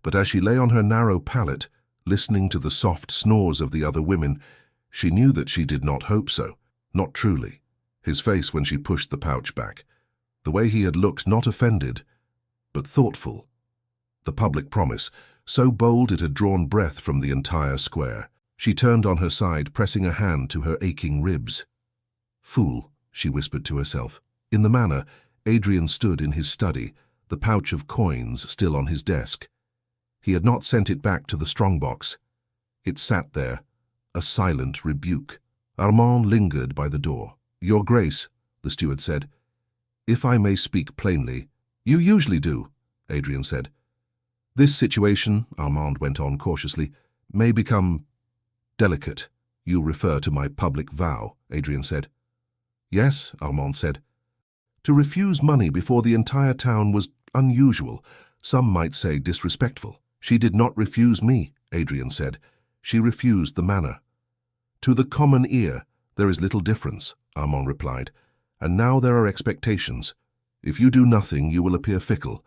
But as she lay on her narrow pallet, listening to the soft snores of the other women, she knew that she did not hope so, not truly. His face when she pushed the pouch back, the way he had looked not offended, but thoughtful. The public promise, so bold it had drawn breath from the entire square. She turned on her side, pressing a hand to her aching ribs. Fool, she whispered to herself. In the manor, Adrian stood in his study, the pouch of coins still on his desk. He had not sent it back to the strongbox. It sat there, a silent rebuke. Armand lingered by the door. Your Grace, the steward said. If I may speak plainly. You usually do, Adrian said. This situation, Armand went on cautiously, may become delicate. You refer to my public vow, Adrian said. Yes, Armand said. To refuse money before the entire town was unusual, some might say disrespectful. She did not refuse me, Adrian said. She refused the manor. To the common ear, there is little difference, Armand replied. And now there are expectations. If you do nothing, you will appear fickle.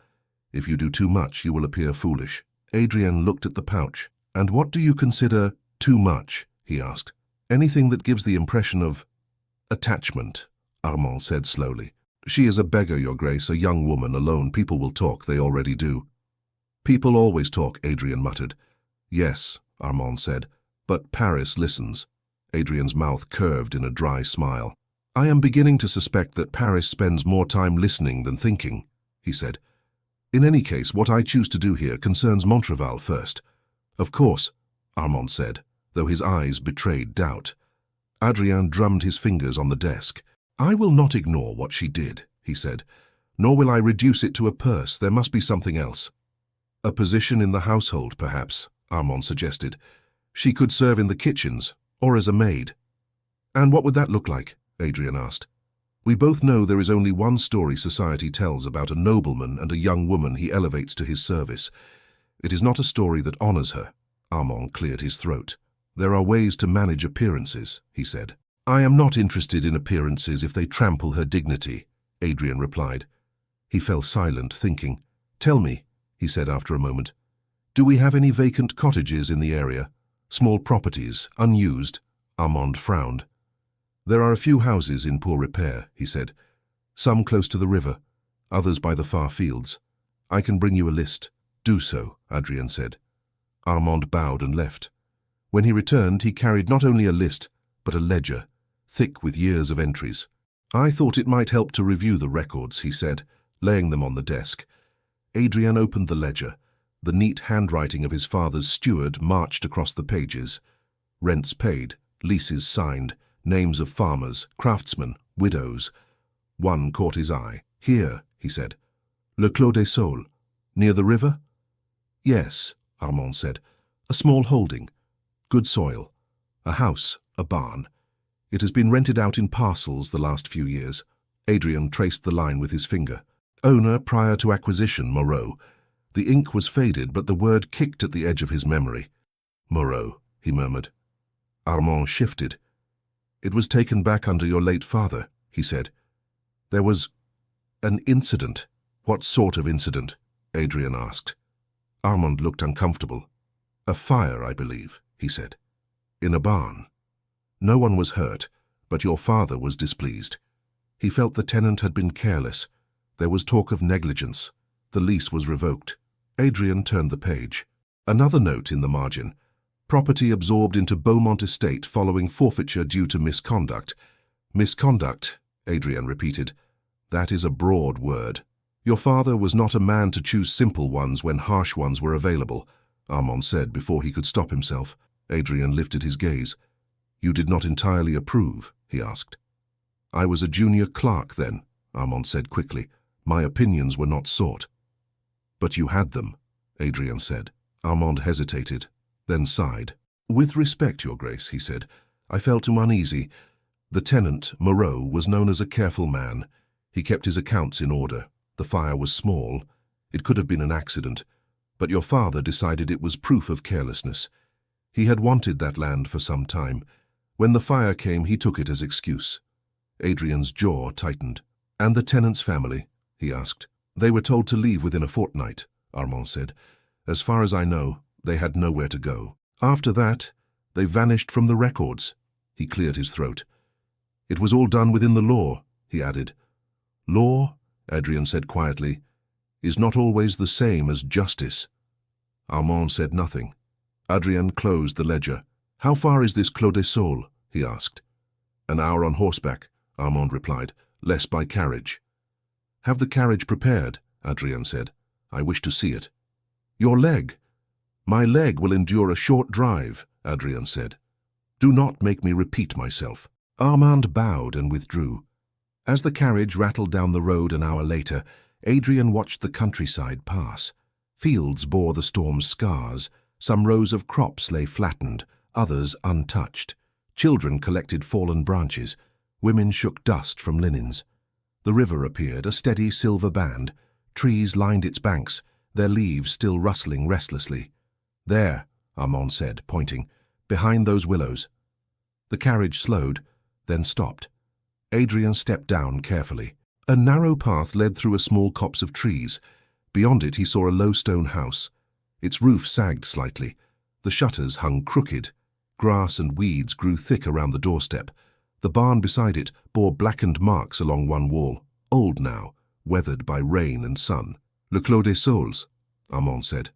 If you do too much, you will appear foolish. Adrian looked at the pouch. And what do you consider too much? He asked. Anything that gives the impression of attachment, Armand said slowly. She is a beggar, Your Grace, a young woman alone. People will talk, they already do. People always talk, Adrian muttered. Yes, Armand said, but Paris listens. Adrian's mouth curved in a dry smile. I am beginning to suspect that Paris spends more time listening than thinking, he said. In any case, what I choose to do here concerns Montreval first. Of course, Armand said, though his eyes betrayed doubt. Adrien drummed his fingers on the desk. I will not ignore what she did, he said, nor will I reduce it to a purse. There must be something else. A position in the household, perhaps, Armand suggested. She could serve in the kitchens, or as a maid. And what would that look like? Adrian asked. We both know there is only one story society tells about a nobleman and a young woman he elevates to his service. It is not a story that honors her. Armand cleared his throat. There are ways to manage appearances, he said. I am not interested in appearances if they trample her dignity, Adrian replied. He fell silent, thinking. Tell me, he said after a moment, do we have any vacant cottages in the area? Small properties, unused? Armand frowned. There are a few houses in poor repair, he said, Some close to the river, others by the far fields. I can bring you a list. Do so, Adrien said. Armand bowed and left. When he returned, he carried not only a list, but a ledger, thick with years of entries. I thought it might help to review the records, he said, laying them on the desk. Adrien opened the ledger. The neat handwriting of his father's steward marched across the pages. Rents paid, leases signed, names of farmers, craftsmen, widows. One caught his eye. Here, he said. Le Clos des Saules. Near the river? Yes, Armand said. A small holding. Good soil. A house, a barn. It has been rented out in parcels the last few years. Adrien traced the line with his finger. Owner prior to acquisition, Moreau. The ink was faded, but the word kicked at the edge of his memory. Moreau, he murmured. Armand shifted. It was taken back under your late father, he said. There was an incident. What sort of incident? Adrien asked. Armand looked uncomfortable. A fire, I believe, he said. In a barn. No one was hurt, but your father was displeased. He felt the tenant had been careless. There was talk of negligence. The lease was revoked. Adrien turned the page. Another note in the margin. Property absorbed into Beaumont estate following forfeiture due to misconduct. Misconduct, Adrien repeated. That is a broad word. Your father was not a man to choose simple ones when harsh ones were available, Armand said before he could stop himself. Adrien lifted his gaze. You did not entirely approve, he asked. I was a junior clerk then, Armand said quickly. My opinions were not sought. But you had them, Adrien said. Armand hesitated, then sighed. With respect, Your Grace, he said, I felt too uneasy. The tenant, Moreau, was known as a careful man. He kept his accounts in order. The fire was small. It could have been an accident. But your father decided it was proof of carelessness. He had wanted that land for some time. When the fire came, he took it as excuse. Adrien's jaw tightened. And the tenant's family? He asked. They were told to leave within a fortnight, Armand said. As far as I know, they had nowhere to go. After that, they vanished from the records. He cleared his throat. It was all done within the law, he added. Law, Adrien said quietly, is not always the same as justice. Armand said nothing. Adrien closed the ledger. How far is this Clos des Saules? He asked. An hour on horseback, Armand replied, less by carriage. Have the carriage prepared, Adrien said. I wish to see it. Your leg. My leg will endure a short drive, Adrien said. Do not make me repeat myself. Armand bowed and withdrew. As the carriage rattled down the road an hour later, Adrien watched the countryside pass. Fields bore the storm's scars. Some rows of crops lay flattened, others untouched. Children collected fallen branches. Women shook dust from linens. The river appeared, a steady silver band. Trees lined its banks, their leaves still rustling restlessly. There, Armand said, pointing, behind those willows. The carriage slowed, then stopped. Adrien stepped down carefully. A narrow path led through a small copse of trees. Beyond it he saw a low stone house. Its roof sagged slightly. The shutters hung crooked. Grass and weeds grew thick around the doorstep. The barn beside it bore blackened marks along one wall, old now, weathered by rain and sun. Le Clos des Saules, Armand said.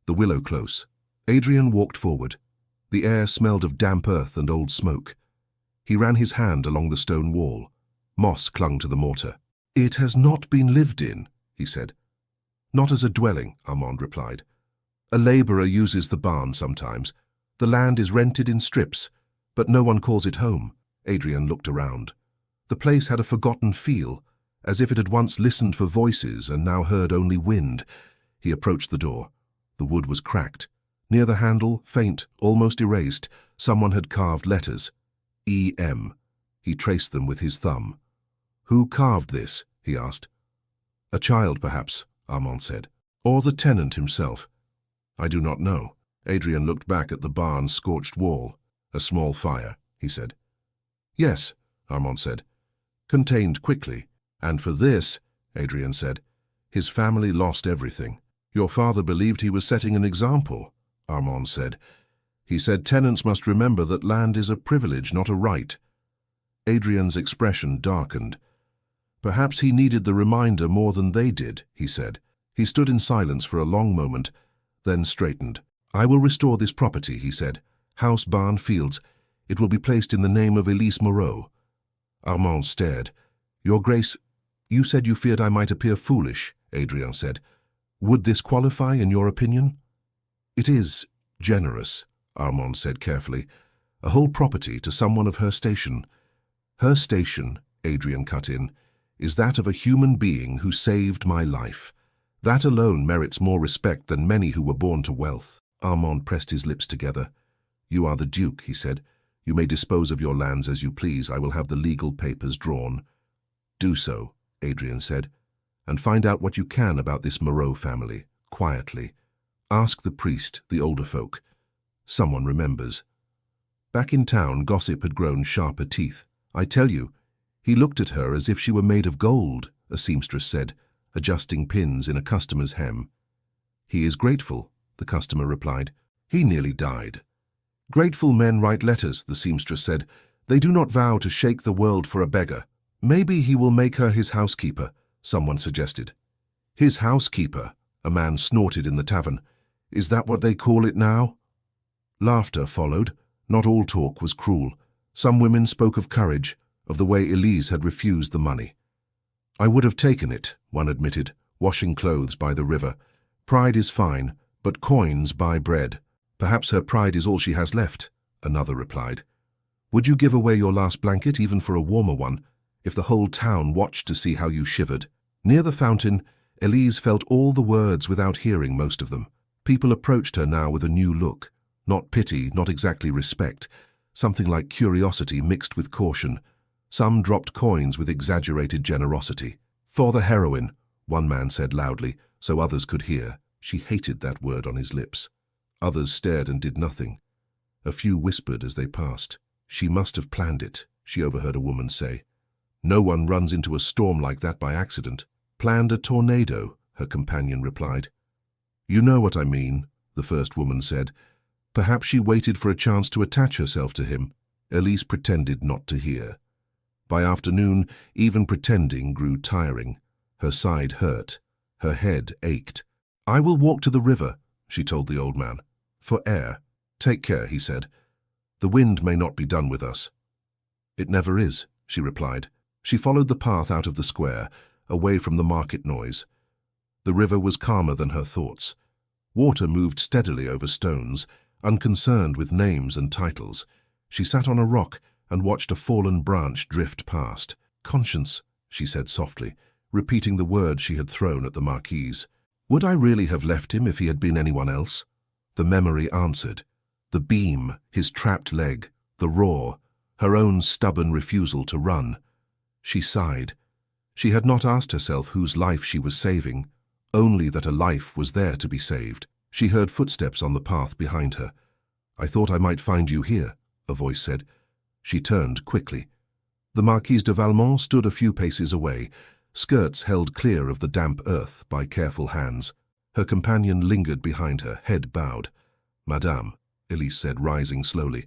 The willow close. Adrien walked forward. The air smelled of damp earth and old smoke. He ran his hand along the stone wall. Moss clung to the mortar. It has not been lived in, he said. Not as a dwelling, Armand replied. A labourer uses the barn sometimes. The land is rented in strips, but no one calls it home. Adrien looked around. The place had a forgotten feel, as if it had once listened for voices and now heard only wind. He approached the door. The wood was cracked. Near the handle, faint, almost erased, someone had carved letters. E.M. He traced them with his thumb. Who carved this? He asked. A child, perhaps, Armand said. Or the tenant himself. I do not know. Adrien looked back at the barn's scorched wall. A small fire, he said. Yes, Armand said. Contained quickly. And for this, Adrien said, his family lost everything. Your father believed he was setting an example, Armand said. He said tenants must remember that land is a privilege, not a right. Adrien's expression darkened. Perhaps he needed the reminder more than they did, he said. He stood in silence for a long moment, then straightened. I will restore this property, he said. House, barn, fields. It will be placed in the name of Elise Moreau. Armand stared. Your Grace, you said you feared I might appear foolish, Adrien said. Would this qualify in your opinion? It is generous, Armand said carefully. A whole property to someone of her station. Her station, Adrien cut in, is that of a human being who saved my life. That alone merits more respect than many who were born to wealth. Armand pressed his lips together. You are the Duke, he said. You may dispose of your lands as you please. I will have the legal papers drawn. Do so, Adrien said, and find out what you can about this Moreau family, quietly. Ask the priest, the older folk. Someone remembers. Back in town, gossip had grown sharper teeth. I tell you, he looked at her as if she were made of gold, a seamstress said, adjusting pins in a customer's hem. He is grateful, the customer replied. He nearly died. Grateful men write letters, the seamstress said. They do not vow to shake the world for a beggar. Maybe he will make her his housekeeper, someone suggested. His housekeeper, a man snorted in the tavern. Is that what they call it now? Laughter followed. Not all talk was cruel. Some women spoke of courage, of the way Elise had refused the money. I would have taken it, one admitted, washing clothes by the river. Pride is fine, but coins buy bread. Perhaps her pride is all she has left, another replied. Would you give away your last blanket, even for a warmer one, if the whole town watched to see how you shivered? Near the fountain, Elise felt all the words without hearing most of them. People approached her now with a new look. Not pity, not exactly respect, something like curiosity mixed with caution. Some dropped coins with exaggerated generosity. For the heroine, one man said loudly, so others could hear. She hated that word on his lips. Others stared and did nothing. A few whispered as they passed. She must have planned it, she overheard a woman say. No one runs into a storm like that by accident. Planned a tornado, her companion replied. You know what I mean, the first woman said. Perhaps she waited for a chance to attach herself to him. Elise pretended not to hear. By afternoon, even pretending grew tiring. Her side hurt. Her head ached. I will walk to the river, she told the old man. For air. Take care, he said. The wind may not be done with us. It never is, she replied. She followed the path out of the square, away from the market noise. The river was calmer than her thoughts. Water moved steadily over stones, unconcerned with names and titles. She sat on a rock and watched a fallen branch drift past. Conscience, she said softly, repeating the word she had thrown at the Marquise. Would I really have left him if he had been anyone else? The memory answered. The beam, his trapped leg, the roar, her own stubborn refusal to run. She sighed. She had not asked herself whose life she was saving, only that a life was there to be saved. She heard footsteps on the path behind her. I thought I might find you here, a voice said. She turned quickly. The Marquise de Valmont stood a few paces away, skirts held clear of the damp earth by careful hands. Her companion lingered behind her, head bowed. Madame, Elise said, rising slowly.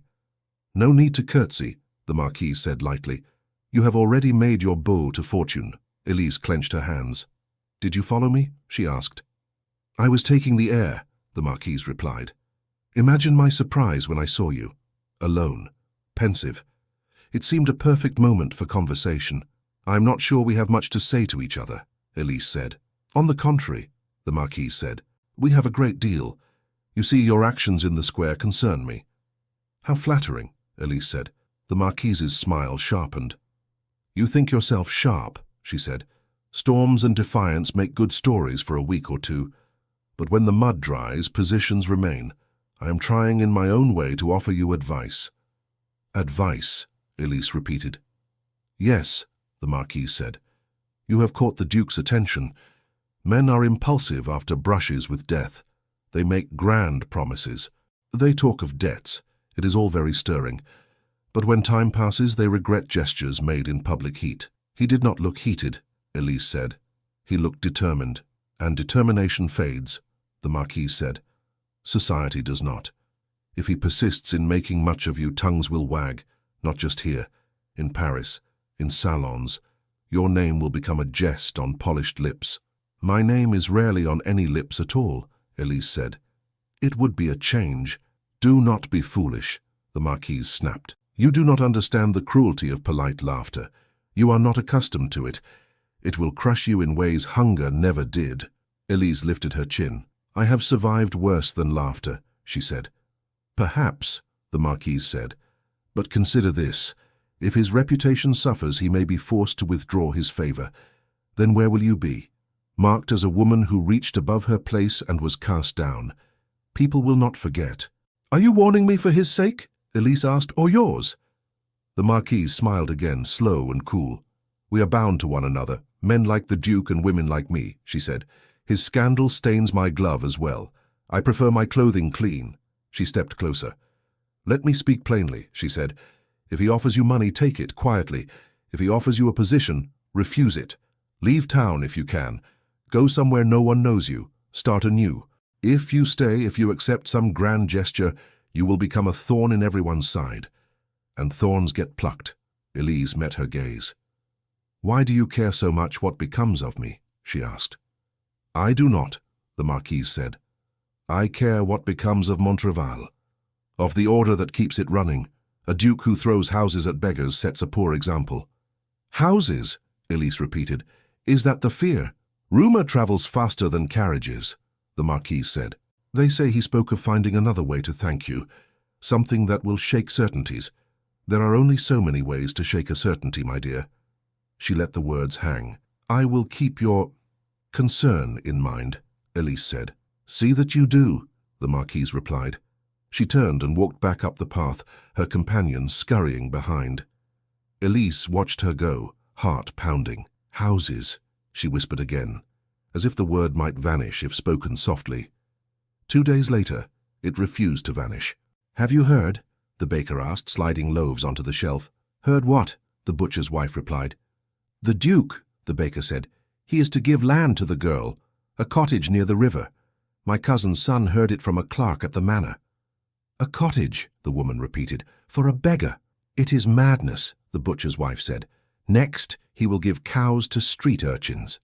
No need to curtsy, the Marquise said lightly. You have already made your bow to fortune. Elise clenched her hands. Did you follow me? She asked. I was taking the air, the Marquise replied. Imagine my surprise when I saw you. Alone. Pensive. It seemed a perfect moment for conversation. I am not sure we have much to say to each other, Elise said. On the contrary, the Marquise said. We have a great deal. You see, your actions in the square concern me. How flattering, Elise said. The Marquise's smile sharpened. You think yourself sharp, she said. Storms and defiance make good stories for a week or two. But when the mud dries, positions remain. I am trying in my own way to offer you advice. Advice, Elise repeated. Yes, the Marquise said. You have caught the Duke's attention. Men are impulsive after brushes with death. They make grand promises. They talk of debts. It is all very stirring. But when time passes, they regret gestures made in public heat. He did not look heated, Elise said. He looked determined. And determination fades, the Marquise said. Society does not. If he persists in making much of you, tongues will wag, not just here, in Paris, in salons. Your name will become a jest on polished lips. My name is rarely on any lips at all, Elise said. It would be a change. Do not be foolish, the Marquise snapped. You do not understand the cruelty of polite laughter. You are not accustomed to it. It will crush you in ways hunger never did. Elise lifted her chin. I have survived worse than laughter, she said. Perhaps, the Marquise said. But consider this. If his reputation suffers, he may be forced to withdraw his favor. Then where will you be? Marked as a woman who reached above her place and was cast down. People will not forget. Are you warning me for his sake? Elise asked, or yours? The Marquise smiled again, slow and cool. We are bound to one another, men like the Duke and women like me, she said. His scandal stains my glove as well. I prefer my clothing clean. She stepped closer. Let me speak plainly, she said. If he offers you money, take it quietly. If he offers you a position, refuse it. Leave town if you can. Go somewhere no one knows you. Start anew. If you stay, if you accept some grand gesture, you will become a thorn in everyone's side. And thorns get plucked. Elise met her gaze. Why do you care so much what becomes of me? She asked. I do not, the Marquise said. I care what becomes of Montreval, of the order that keeps it running. A duke who throws houses at beggars sets a poor example. Houses, Elise repeated. Is that the fear? Rumor travels faster than carriages, the Marquise said. They say he spoke of finding another way to thank you, something that will shake certainties. There are only so many ways to shake a certainty, my dear. She let the words hang. I will keep your concern in mind, Elise said. See that you do, the Marquise replied. She turned and walked back up the path, her companion scurrying behind. Elise watched her go, heart pounding. Houses, she whispered again, as if the word might vanish if spoken softly. 2 days later, it refused to vanish. Have you heard? The baker asked, sliding loaves onto the shelf. Heard what? The butcher's wife replied. The Duke, the baker said. He is to give land to the girl, a cottage near the river. My cousin's son heard it from a clerk at the manor. A cottage, the woman repeated, for a beggar. It is madness, the butcher's wife said. Next, he will give cows to street urchins.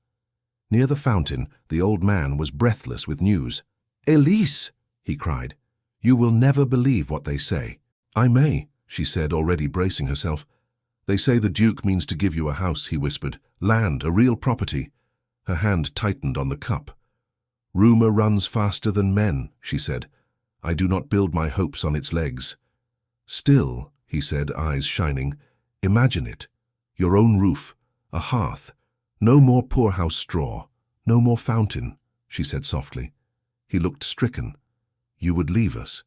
Near the fountain, the old man was breathless with news. Elise, he cried, you will never believe what they say. I may, she said, already bracing herself. They say the Duke means to give you a house, he whispered. Land, a real property. Her hand tightened on the cup. Rumor runs faster than men, she said. I do not build my hopes on its legs. Still, he said, eyes shining, imagine it. Your own roof, a hearth, no more poorhouse straw, no more fountain, she said softly. He looked stricken. You would leave us.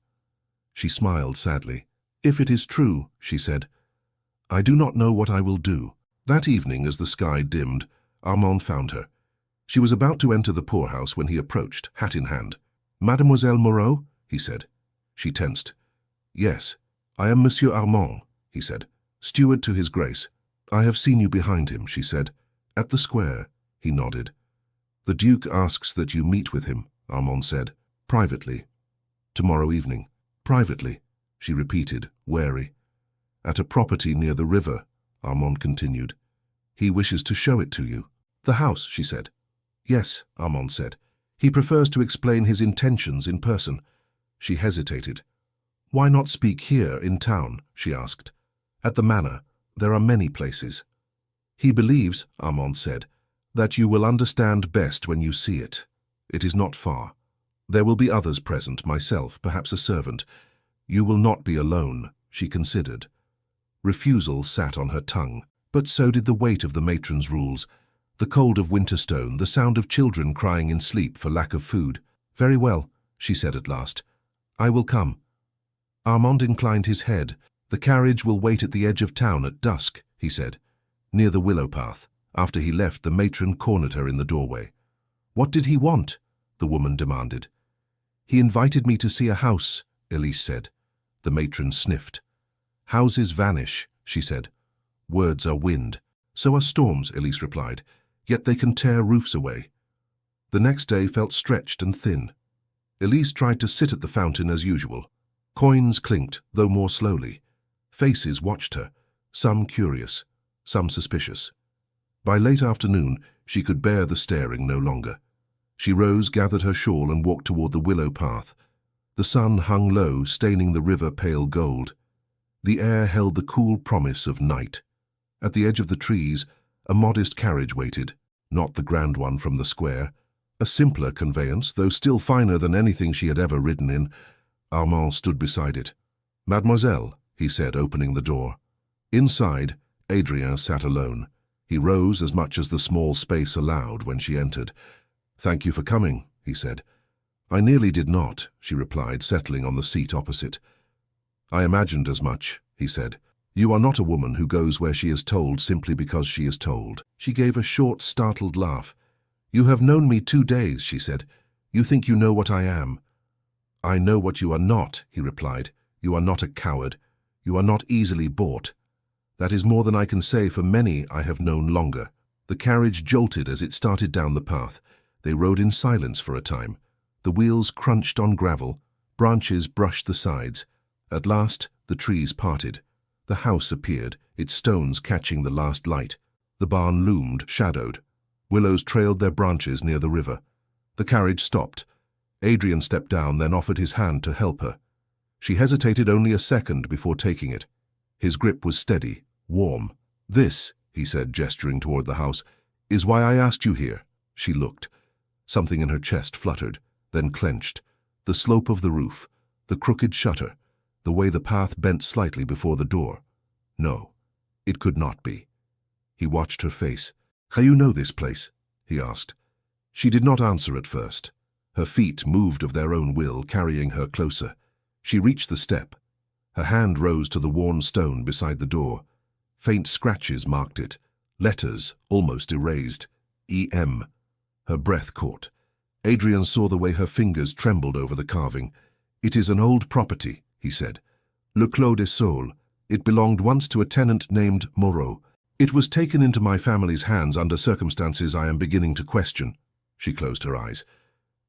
She smiled sadly. If it is true, she said, I do not know what I will do. That evening, as the sky dimmed, Armand found her. She was about to enter the poorhouse when he approached, hat in hand. Mademoiselle Moreau, he said. She tensed. Yes, I am Monsieur Armand, he said. Steward to his grace. I have seen you behind him, she said. At the square, he nodded. The Duke asks that you meet with him, Armand said. Privately. Tomorrow evening. Privately, she repeated, wary. At a property near the river, Armand continued. He wishes to show it to you. The house, she said. Yes, Armand said. He prefers to explain his intentions in person. She hesitated. Why not speak here in town, she asked. At the manor, there are many places. He believes, Armand said, that you will understand best when you see it. It is not far. There will be others present, myself, perhaps a servant. You will not be alone, she considered. Refusal sat on her tongue, but so did the weight of the matron's rules, the cold of Winterstone, the sound of children crying in sleep for lack of food. Very well, she said at last. I will come. Armand inclined his head. The carriage will wait at the edge of town at dusk, he said, near the willow path. After he left, the matron cornered her in the doorway. What did he want? The woman demanded. He invited me to see a house, Elise said. The matron sniffed. Houses vanish, she said. Words are wind. So are storms, Elise replied. Yet they can tear roofs away. The next day felt stretched and thin. Elise tried to sit at the fountain as usual. Coins clinked, though more slowly. Faces watched her, some curious, some suspicious. By late afternoon, she could bear the staring no longer. She rose, gathered her shawl, and walked toward the willow path. The sun hung low, staining the river pale gold. The air held the cool promise of night. At the edge of the trees, a modest carriage waited, not the grand one from the square. A simpler conveyance, though still finer than anything she had ever ridden in. Armand stood beside it. "Mademoiselle," he said, opening the door. Inside, Adrien sat alone. He rose as much as the small space allowed when she entered. "Thank you for coming," he said. "I nearly did not," she replied, settling on the seat opposite. "I imagined as much," he said. "You are not a woman who goes where she is told simply because she is told." She gave a short, startled laugh. "You have known me 2 days," she said. "You think you know what I am." "I know what you are not," he replied. "You are not a coward. You are not easily bought. That is more than I can say for many I have known longer." The carriage jolted as it started down the path. They rode in silence for a time. The wheels crunched on gravel. Branches brushed the sides. At last, the trees parted. The house appeared, its stones catching the last light. The barn loomed, shadowed. Willows trailed their branches near the river. The carriage stopped. Adrien stepped down, then offered his hand to help her. She hesitated only a second before taking it. His grip was steady, warm. "This," he said, gesturing toward the house, "is why I asked you here." She looked. Something in her chest fluttered, then clenched. The slope of the roof, the crooked shutter, the way the path bent slightly before the door. No, it could not be. He watched her face. "How you know this place?" he asked. She did not answer at first. Her feet moved of their own will, carrying her closer. She reached the step. Her hand rose to the worn stone beside the door. Faint scratches marked it, letters almost erased. E.M. Her breath caught. Adrien saw the way her fingers trembled over the carving. "It is an old property," he said. "Le Clos des Saules. It belonged once to a tenant named Moreau. It was taken into my family's hands under circumstances I am beginning to question." She closed her eyes.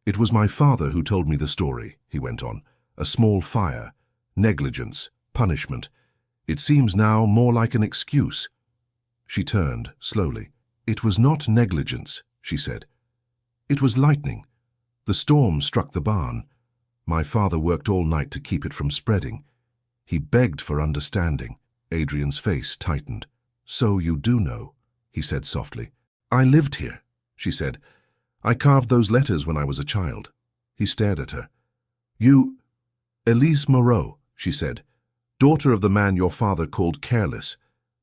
"It was my father who told me the story," he went on. "A small fire, negligence, punishment. It seems now more like an excuse." She turned, slowly. "It was not negligence," she said. "It was lightning. The storm struck the barn. My father worked all night to keep it from spreading. He begged for understanding." Adrien's face tightened. "So you do know," he said softly. "I lived here," she said. "I carved those letters when I was a child." He stared at her. "You—" "Elise Moreau," she said. "Daughter of the man your father called careless.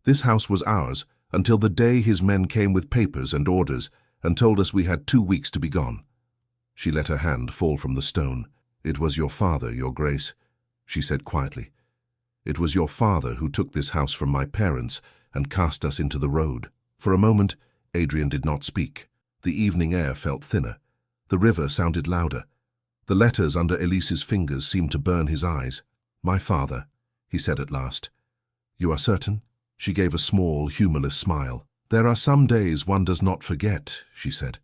This house was ours until the day his men came with papers and orders and told us we had 2 weeks to be gone." She let her hand fall from the stone. "It was your father, Your Grace," she said quietly. "It was your father who took this house from my parents and cast us into the road." For a moment, Adrien did not speak. The evening air felt thinner. The river sounded louder. The letters under Elise's fingers seemed to burn his eyes. "My father," he said at last. "You are certain?" She gave a small, humorless smile. "There are some days one does not forget," she said.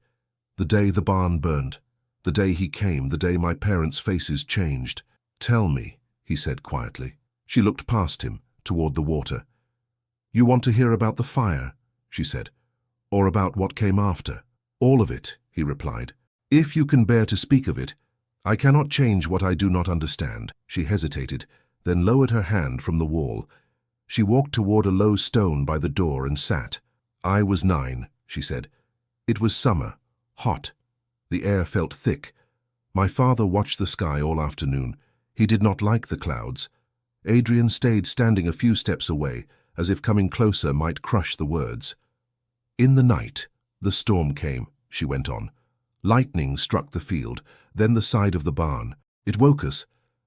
"The day the barn burned, the day he came, the day my parents' faces changed." "Tell me," he said quietly. She looked past him, toward the water. "You want to hear about the fire," she said, "or about what came after?" "All of it," he replied. "If you can bear to speak of it. I cannot change what I do not understand." She hesitated, then lowered her hand from the wall. She walked toward a low stone by the door and sat. "I was 9, she said. "It was summer, hot. The air felt thick. My father watched the sky all afternoon. He did not like the clouds. Adrien stayed standing a few steps away, as if coming closer might crush the words. In the night, the storm came," she went on. "Lightning struck the field, then the side of the barn. It woke us.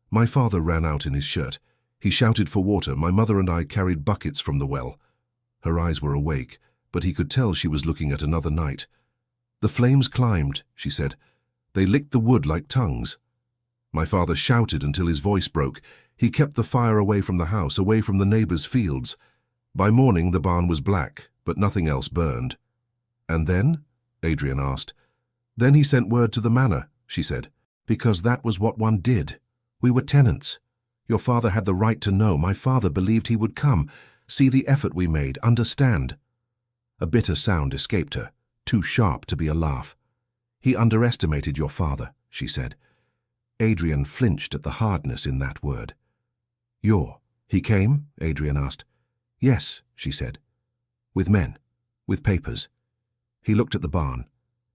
My father ran out in his shirt. He shouted for water. My mother and I carried buckets from the well." Her eyes were awake, but he could tell she was looking at another night. "The flames climbed," she said. "They licked the wood like tongues. My father shouted until his voice broke. He kept the fire away from the house, away from the neighbors' fields. By morning the barn was black, but nothing else burned." "And then?" Adrien asked. "Then he sent word to the manor," she said, "because that was what one did. We were tenants. Your father had the right to know. My father believed he would come, see the effort we made, understand." A bitter sound escaped her, too sharp to be a laugh. "He underestimated your father," she said. Adrian flinched at the hardness in that word. He came?" Adrian asked. "Yes," she said. "With men, with papers." He looked at the barn.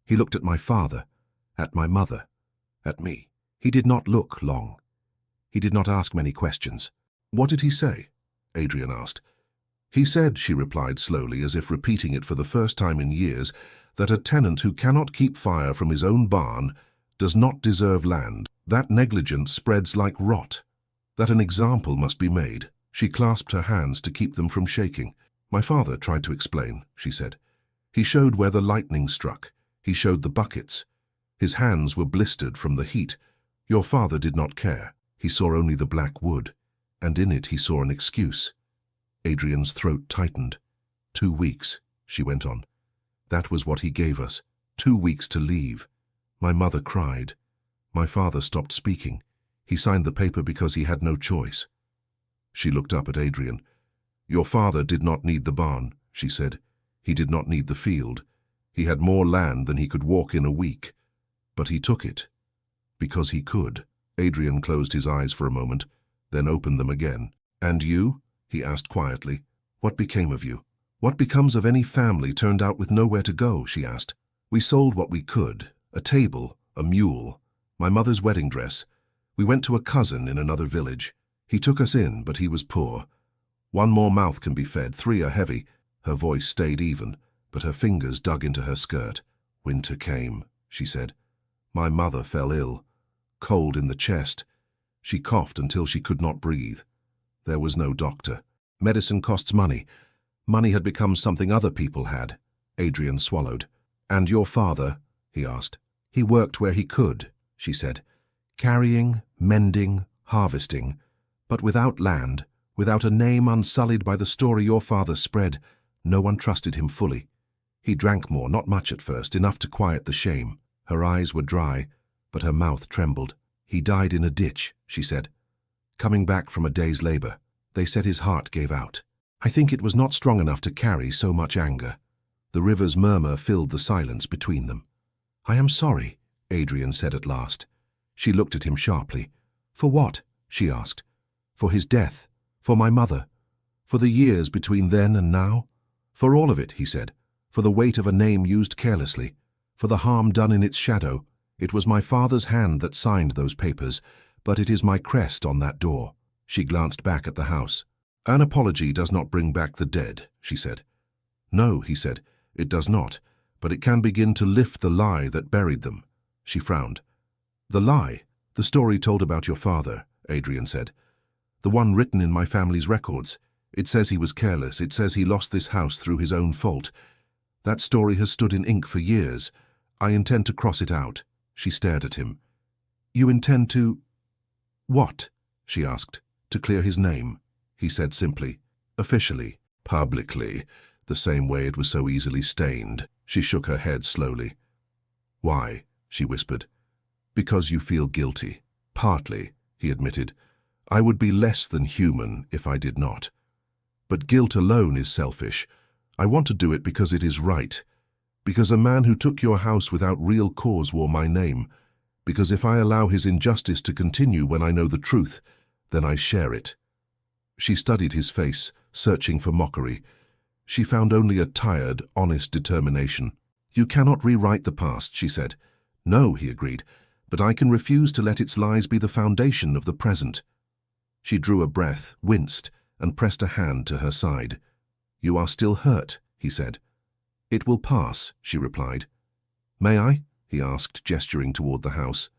He looked at my father, at my mother, at me. He did not look long. He did not ask many questions. "What did he say?" Adrian asked. "He said," she replied slowly, as if repeating it for the first time in years, "that a tenant who cannot keep fire from his own barn does not deserve land. That negligence spreads like rot. That an example must be made." She clasped her hands to keep them from shaking. "My father tried to explain," she said. "He showed where the lightning struck. He showed the buckets. His hands were blistered from the heat. Your father did not care. He saw only the black wood, and in it he saw an excuse." Adrian's throat tightened. 2 weeks, she went on. "That was what he gave us. 2 weeks to leave. My mother cried. My father stopped speaking. He signed the paper because he had no choice." She looked up at Adrian. "Your father did not need the barn," she said. "He did not need the field. He had more land than he could walk in a week. But he took it. Because he could." Adrian closed his eyes for a moment, then opened them again. "And you?" he asked quietly. "What became of you? What becomes of any family turned out with nowhere to go?" she asked. "We sold what we could. A table, a mule, my mother's wedding dress. We went to a cousin in another village. He took us in, but he was poor. 1 more mouth can be fed, 3 are heavy." Her voice stayed even, but her fingers dug into her skirt. "Winter came," she said. "My mother fell ill. Cold in the chest. She coughed until she could not breathe. There was no doctor. Medicine costs money. Money had become something other people had." Adrian swallowed. "And your father?" he asked. "He worked where he could," she said. "Carrying, mending, harvesting. But without land, without a name unsullied by the story your father spread, no one trusted him fully. He drank more, not much at first, enough to quiet the shame." Her eyes were dry, but her mouth trembled. "He died in a ditch," she said. "Coming back from a day's labor. They said his heart gave out. I think it was not strong enough to carry so much anger." The river's murmur filled the silence between them. "I am sorry," Adrian said at last. She looked at him sharply. "For what?" she asked. "For his death, for my mother, for the years between then and now?" "For all of it," he said. "For the weight of a name used carelessly, for the harm done in its shadow. It was my father's hand that signed those papers, but it is my crest on that door." She glanced back at the house. "An apology does not bring back the dead," she said. "No," he said, "it does not, but it can begin to lift the lie that buried them." She frowned. "The lie? The story told about your father," Adrian said. "The one written in my family's records. It says he was careless. It says he lost this house through his own fault. That story has stood in ink for years. I intend to cross it out." She stared at him. "You intend to—" "What?" she asked. "To clear his name," he said simply. "Officially, publicly, the same way it was so easily stained." She shook her head slowly. "Why?" she whispered. "Because you feel guilty." "Partly," he admitted. "I would be less than human if I did not. But guilt alone is selfish. I want to do it because it is right. Because a man who took your house without real cause wore my name. Because if I allow his injustice to continue when I know the truth, then I share it." She studied his face, searching for mockery. She found only a tired, honest determination. "You cannot rewrite the past," she said. "No," he agreed, "but I can refuse to let its lies be the foundation of the present." She drew a breath, winced, and pressed a hand to her side. "You are still hurt," he said. "It will pass," she replied. "May I?" he asked, gesturing toward the house.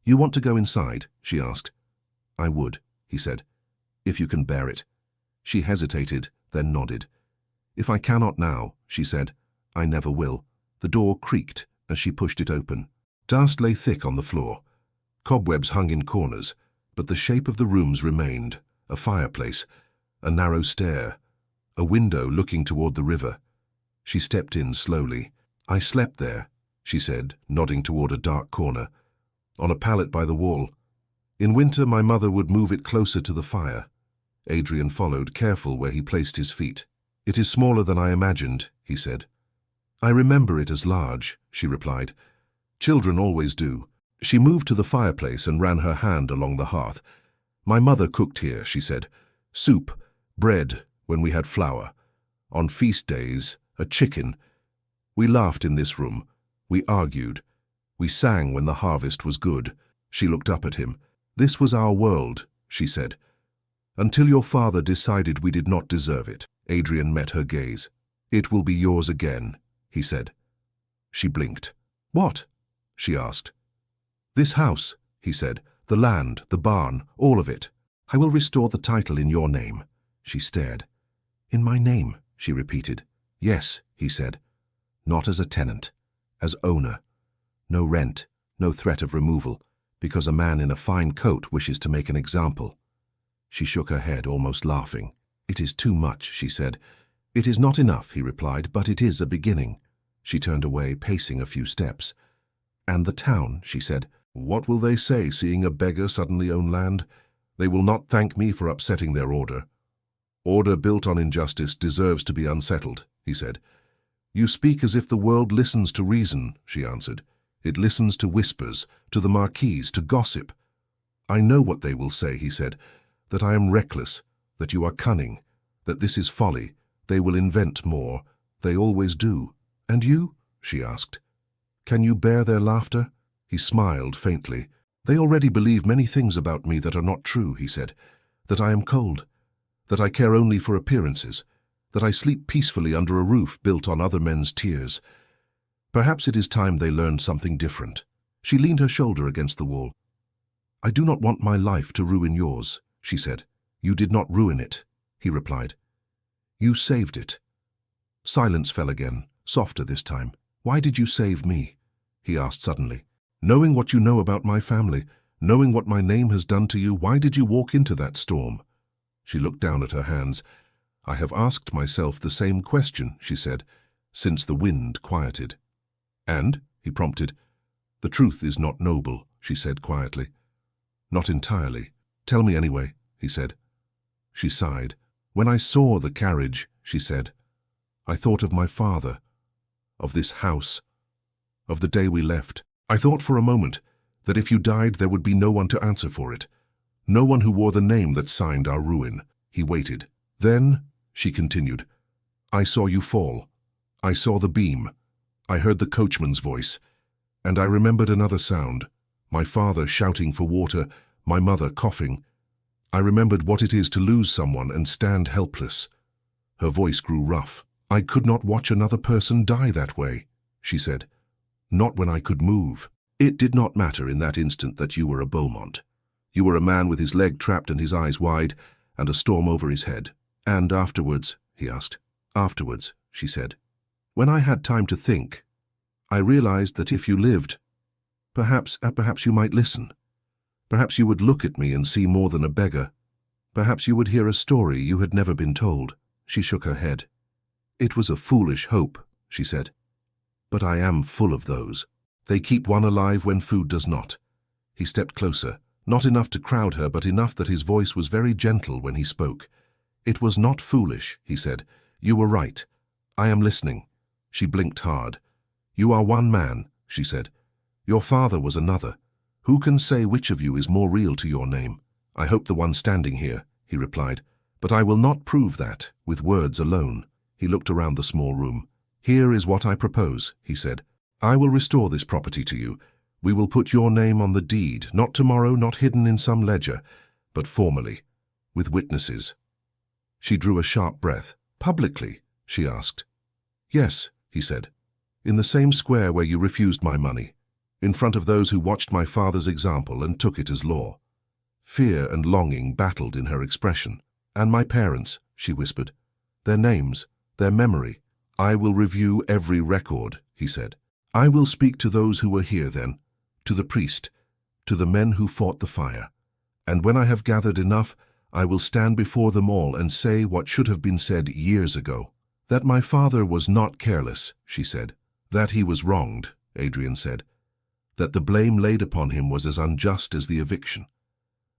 "You want to go inside?" she asked. "I would," he said, "if you can bear it." She hesitated, then nodded. "If I cannot now," she said, "I never will." The door creaked as she pushed it open. Dust lay thick on the floor. Cobwebs hung in corners, but the shape of the rooms remained. A fireplace, a narrow stair, a window looking toward the river. She stepped in slowly. "I slept there," she said, nodding toward a dark corner, "on a pallet by the wall. In winter, my mother would move it closer to the fire." Adrian followed, careful where he placed his feet. "It is smaller than I imagined," he said. "I remember it as large," she replied. "Children always do." She moved to the fireplace and ran her hand along the hearth. "My mother cooked here," she said. "Soup, bread when we had flour. On feast days, a chicken. We laughed in this room. We argued. We sang when the harvest was good." She looked up at him. "This was our world," she said. "Until your father decided we did not deserve it." Adrian met her gaze. "It will be yours again," he said. She blinked. "What?" she asked. "This house," he said. "The land, the barn, all of it. I will restore the title in your name." She stared. "In my name?" she repeated. "Yes," he said. "Not as a tenant, as owner. No rent, no threat of removal, because a man in a fine coat wishes to make an example." She shook her head, almost laughing. "It is too much," she said. "It is not enough," he replied, "but it is a beginning." She turned away, pacing a few steps. "And the town," she said. "What will they say, seeing a beggar suddenly own land? They will not thank me for upsetting their order." "Order built on injustice deserves to be unsettled," he said. "You speak as if the world listens to reason," she answered. "It listens to whispers, to the marquise, to gossip." "I know what they will say," he said, "that I am reckless, that you are cunning, that this is folly. They will invent more. They always do." "And you?" she asked. "Can you bear their laughter?" He smiled faintly. "They already believe many things about me that are not true," he said. "That I am cold, that I care only for appearances, that I sleep peacefully under a roof built on other men's tears. Perhaps it is time they learned something different." She leaned her shoulder against the wall. "I do not want my life to ruin yours," she said. "You did not ruin it," he replied. "You saved it." Silence fell again, softer this time. "Why did you save me?" he asked suddenly. "Knowing what you know about my family, knowing what my name has done to you, why did you walk into that storm?" She looked down at her hands. "I have asked myself the same question," she said, "since the wind quieted." "And?" he prompted. "The truth is not noble," she said quietly. "Not entirely." "Tell me anyway," he said. She sighed. "When I saw the carriage," she said, "I thought of my father, of this house, of the day we left. I thought for a moment that if you died there would be no one to answer for it, no one who wore the name that signed our ruin." He waited. "Then," she continued, "I saw you fall. I saw the beam. I heard the coachman's voice. And I remembered another sound, my father shouting for water, my mother coughing. I remembered what it is to lose someone and stand helpless." Her voice grew rough. "I could not watch another person die that way," she said. "Not when I could move." "It did not matter in that instant that you were a Beaumont. You were a man with his leg trapped and his eyes wide, and a storm over his head." "And afterwards?" he asked. "Afterwards," she said. "When I had time to think, I realized that if you lived, perhaps you might listen. Perhaps you would look at me and see more than a beggar. Perhaps you would hear a story you had never been told." She shook her head. "It was a foolish hope," she said. "But I am full of those. They keep one alive when food does not." He stepped closer, not enough to crowd her, but enough that his voice was very gentle when he spoke. "It was not foolish," he said. "You were right. I am listening." She blinked hard. "You are one man," she said. "Your father was another. Who can say which of you is more real to your name?" "I hope the one standing here," he replied. "But I will not prove that with words alone." He looked around the small room. "Here is what I propose," he said. "I will restore this property to you. We will put your name on the deed, not tomorrow, not hidden in some ledger, but formally, with witnesses." She drew a sharp breath. "Publicly?" she asked. "Yes," he said. "In the same square where you refused my money, in front of those who watched my father's example and took it as law." Fear and longing battled in her expression. "And my parents," she whispered. "Their names, their memory." "I will review every record," he said. "I will speak to those who were here then, to the priest, to the men who fought the fire. And when I have gathered enough, I will stand before them all and say what should have been said years ago." "That my father was not careless," she said. "That he was wronged," Adrian said. "That the blame laid upon him was as unjust as the eviction.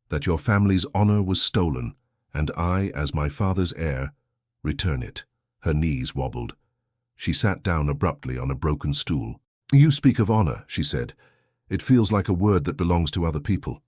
That your family's honor was stolen, and I, as my father's heir, return it." Her knees wobbled. She sat down abruptly on a broken stool. "You speak of honor," she said. "It feels like a word that belongs to other people."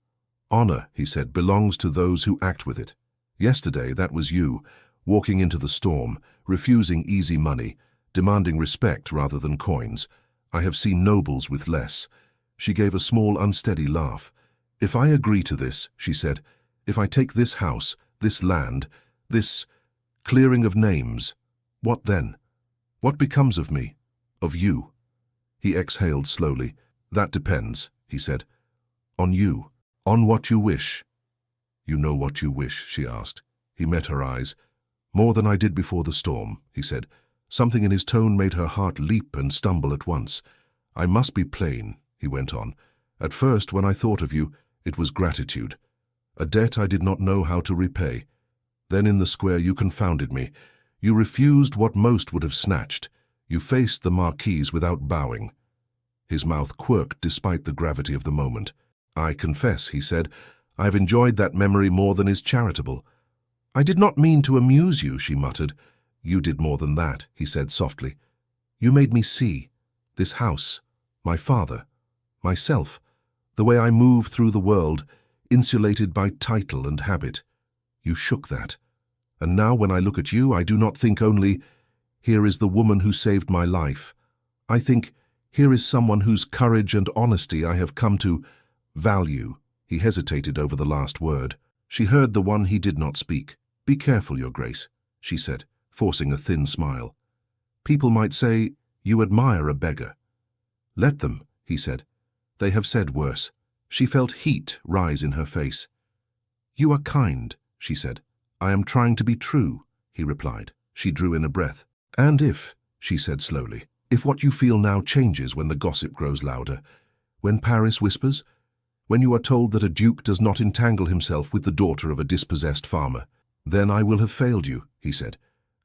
"Honor," he said, "belongs to those who act with it. Yesterday, that was you, walking into the storm, refusing easy money, demanding respect rather than coins. I have seen nobles with less." She gave a small, unsteady laugh. "If I agree to this," she said, "if I take this house, this land, this clearing of names, what then? What becomes of me? Of you?" He exhaled slowly. "That depends," he said. "On you. On what you wish." "You know what you wish?" she asked. He met her eyes. "More than I did before the storm," he said. Something in his tone made her heart leap and stumble at once. "I must be plain," he went on. "At first, when I thought of you, it was gratitude. A debt I did not know how to repay. Then in the square you confounded me. You refused what most would have snatched. You faced the marquise without bowing." His mouth quirked despite the gravity of the moment. "I confess," he said, "I have enjoyed that memory more than is charitable." "I did not mean to amuse you," she muttered. "You did more than that," he said softly. "You made me see this house, my father, myself, the way I move through the world, insulated by title and habit. You shook that. And now when I look at you, I do not think only, 'Here is the woman who saved my life.' I think, 'Here is someone whose courage and honesty I have come to value.'" He hesitated over the last word. She heard the one he did not speak. "Be careful, Your Grace," she said, forcing a thin smile. "People might say you admire a beggar." "Let them," he said. "They have said worse." She felt heat rise in her face. "You are kind," she said. "I am trying to be true," he replied. She drew in a breath. "And if," she said slowly, "if what you feel now changes when the gossip grows louder, when Paris whispers, when you are told that a duke does not entangle himself with the daughter of a dispossessed farmer, then I will have failed you," he said,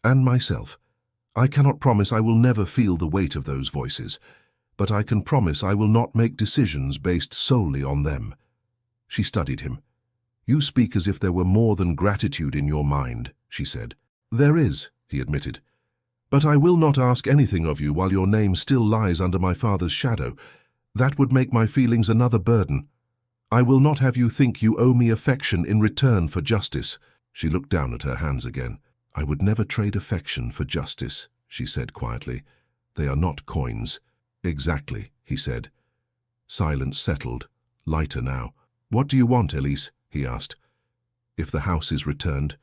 "and myself. I cannot promise I will never feel the weight of those voices, but I can promise I will not make decisions based solely on them." She studied him. "You speak as if there were more than gratitude in your mind," she said. "There is," he admitted. "But I will not ask anything of you while your name still lies under my father's shadow. That would make my feelings another burden. I will not have you think you owe me affection in return for justice." She looked down at her hands again. "I would never trade affection for justice," she said quietly. "They are not coins." "Exactly," he said. Silence settled, lighter now. "What do you want, Elise?" he asked. "If the house is returned,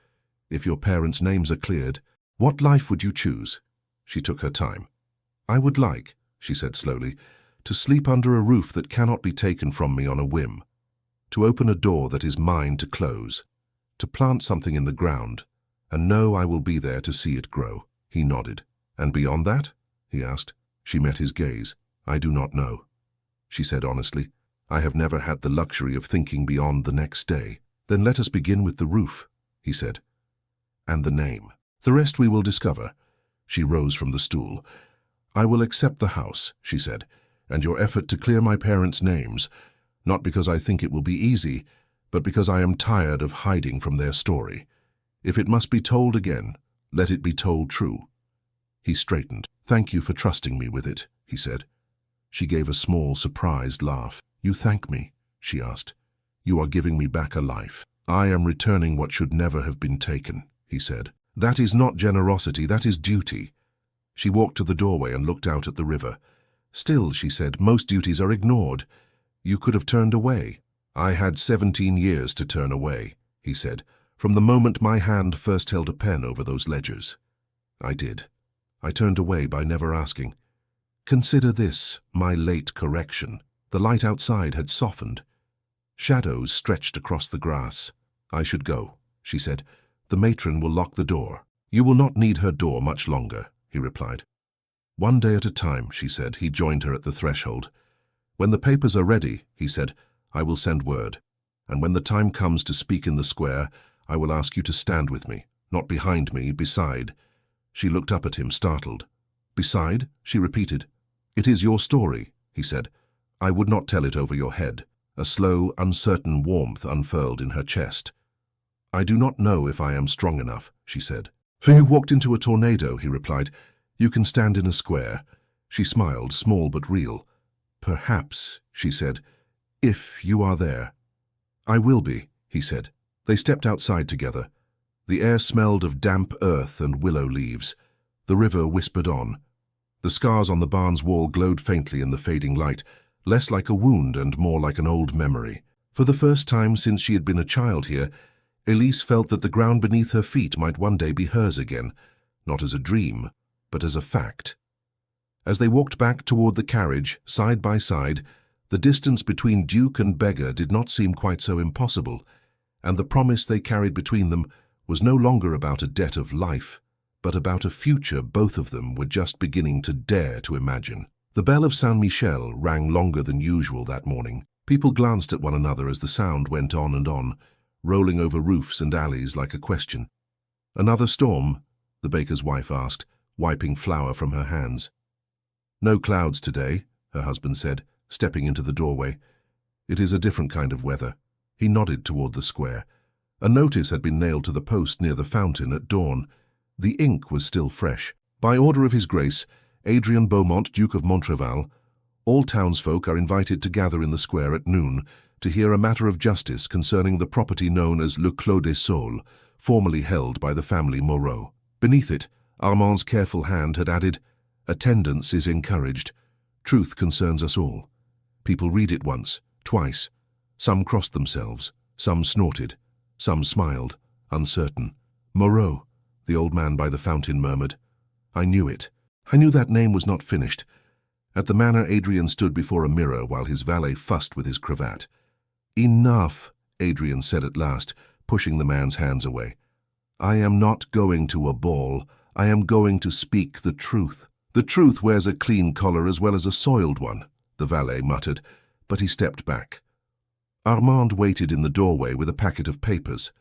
if your parents' names are cleared, what life would you choose?" She took her time. "I would like," she said slowly, "to sleep under a roof that cannot be taken from me on a whim, to open a door that is mine to close, to plant something in the ground, and know I will be there to see it grow." He nodded. "And beyond that?" he asked. She met his gaze. "I do not know," she said honestly. "I have never had the luxury of thinking beyond the next day." "Then let us begin with the roof," he said. "And the name. The rest we will discover." She rose from the stool. "I will accept the house," she said, "and your effort to clear my parents' names, not because I think it will be easy, but because I am tired of hiding from their story. If it must be told again, let it be told true." He straightened. "Thank you for trusting me with it," he said. She gave a small, surprised laugh. "You thank me?" she asked. "You are giving me back a life." "I am returning what should never have been taken," he said. "That is not generosity, that is duty." She walked to the doorway and looked out at the river. "Still," she said, "most duties are ignored. You could have turned away." "I had 17 years to turn away," he said, "from the moment my hand first held a pen over those ledgers. I did. I turned away by never asking. Consider this, my late correction." The light outside had softened. Shadows stretched across the grass. "I should go," she said. "The matron will lock the door." "You will not need her door much longer," he replied. "One day at a time," she said. He joined her at the threshold. "When the papers are ready," he said, "I will send word. And when the time comes to speak in the square, I will ask you to stand with me, not behind me, beside." She looked up at him, startled. "Beside?" she repeated. "It is your story," he said. "I would not tell it over your head." A slow, uncertain warmth unfurled in her chest. "I do not know if I am strong enough," she said. "So you walked into a tornado," he replied. "You can stand in a square." She smiled, small but real. "Perhaps," she said, "if you are there." "I will be," he said. They stepped outside together. The air smelled of damp earth and willow leaves. The river whispered on. The scars on the barn's wall glowed faintly in the fading light, less like a wound and more like an old memory. For the first time since she had been a child here, Elise felt that the ground beneath her feet might one day be hers again, not as a dream, but as a fact. As they walked back toward the carriage, side by side, the distance between Duke and Beggar did not seem quite so impossible, and the promise they carried between them was no longer about a debt of life, but about a future both of them were just beginning to dare to imagine. The bell of Saint-Michel rang longer than usual that morning. People glanced at one another as the sound went on and on, rolling over roofs and alleys like a question. "Another storm?" the baker's wife asked, wiping flour from her hands. "No clouds today," her husband said, stepping into the doorway. "It is a different kind of weather." He nodded toward the square. A notice had been nailed to the post near the fountain at dawn. The ink was still fresh. "By order of His Grace, Adrian Beaumont, Duke of Montreval, all townsfolk are invited to gather in the square at noon to hear a matter of justice concerning the property known as Le Clos des Saules, formerly held by the family Moreau." Beneath it, Armand's careful hand had added, "Attendance is encouraged. Truth concerns us all." People read it once, twice. Some crossed themselves, some snorted, some smiled, uncertain. "Moreau," the old man by the fountain murmured. "I knew it. I knew that name was not finished." At the manor, Adrian stood before a mirror while his valet fussed with his cravat. "Enough," Adrian said at last, pushing the man's hands away. "I am not going to a ball. I am going to speak the truth." "The truth wears a clean collar as well as a soiled one," the valet muttered, but he stepped back. Armand waited in the doorway with a packet of papers.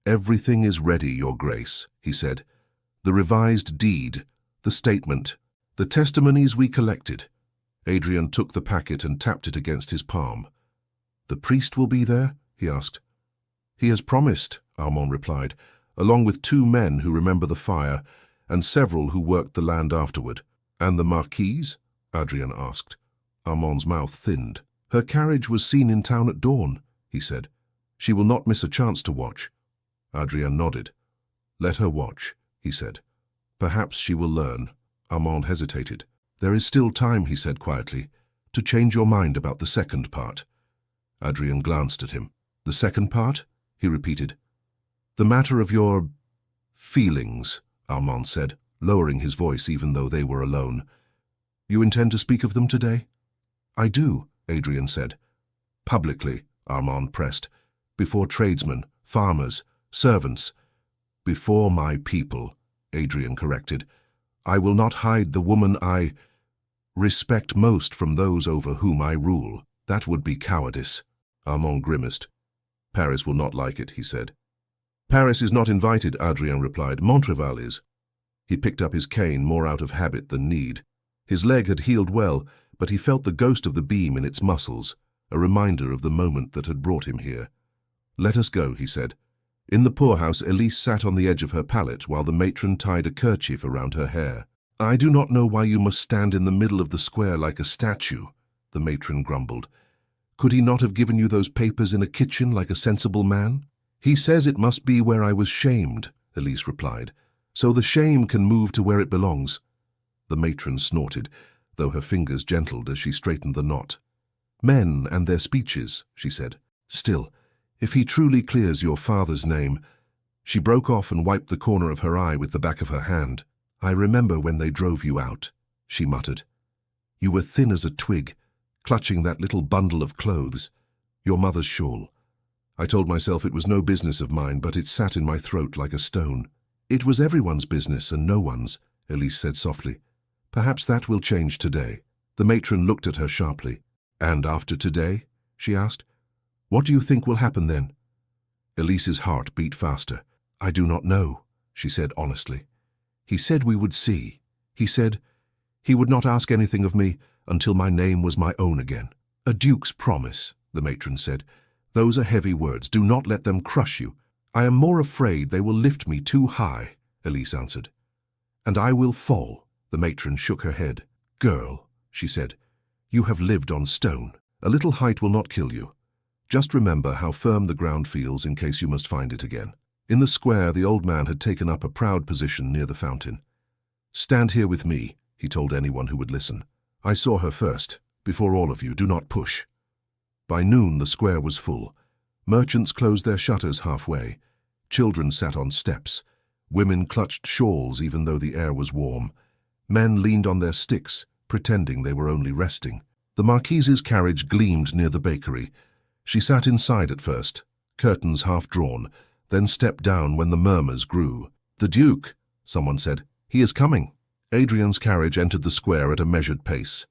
"Everything is ready, Your Grace," he said. "The revised deed, the statement, the testimonies we collected." Adrian took the packet and tapped it against his palm. "The priest will be there?" he asked. "He has promised," Armand replied, "along with 2 men who remember the fire, and several who worked the land afterward." "And the marquise?" Adrian asked. Armand's mouth thinned. "Her carriage was seen in town at dawn," he said. "She will not miss a chance to watch." Adrian nodded. "Let her watch," he said. "Perhaps she will learn." Armand hesitated. "There is still time," he said quietly, "to change your mind about the second part." Adrian glanced at him. "The second part?" he repeated. "The matter of your feelings," Armand said, lowering his voice even though they were alone. "You intend to speak of them today?" "I do," Adrian said. "Publicly," Armand pressed. "Before tradesmen, farmers, servants." "Before my people," Adrian corrected. "I will not hide the woman I respect most from those over whom I rule. That would be cowardice." Armand grimaced. "Paris will not like it," he said. "Paris is not invited," Adrian replied. "Montreval is." He picked up his cane more out of habit than need. His leg had healed well, but he felt the ghost of the beam in its muscles, a reminder of the moment that had brought him here. "Let us go," he said. In the poorhouse, Elise sat on the edge of her pallet while the matron tied a kerchief around her hair. "I do not know why you must stand in the middle of the square like a statue," the matron grumbled. "Could he not have given you those papers in a kitchen like a sensible man?" "He says it must be where I was shamed," Elise replied. "So the shame can move to where it belongs." The matron snorted, though her fingers gentled as she straightened the knot. "Men and their speeches," she said. "Still, if he truly clears your father's name—" She broke off and wiped the corner of her eye with the back of her hand. "I remember when they drove you out," she muttered. "You were thin as a twig, clutching that little bundle of clothes, your mother's shawl. I told myself it was no business of mine, but it sat in my throat like a stone." "It was everyone's business and no one's," Elise said softly. "Perhaps that will change today." The matron looked at her sharply. "And after today?" she asked. "What do you think will happen then?" Elise's heart beat faster. "I do not know," she said honestly. "He said we would see. He said he would not ask anything of me until my name was my own again." "A duke's promise," the matron said. "Those are heavy words. Do not let them crush you." "I am more afraid they will lift me too high," Elise answered. And I will fall. The matron shook her head. Girl, she said, you have lived on stone. A little height will not kill you. Just remember how firm the ground feels in case you must find it again. In the square, the old man had taken up a proud position near the fountain. Stand here with me, he told anyone who would listen. I saw her first. Before all of you, do not push. By noon, the square was full. Merchants closed their shutters halfway. Children sat on steps. Women clutched shawls even though the air was warm. Men leaned on their sticks, pretending they were only resting. The Marquise's carriage gleamed near the bakery. She sat inside at first, curtains half drawn, then stepped down when the murmurs grew. The Duke, someone said. He is coming. Adrian's carriage entered the square at a measured pace.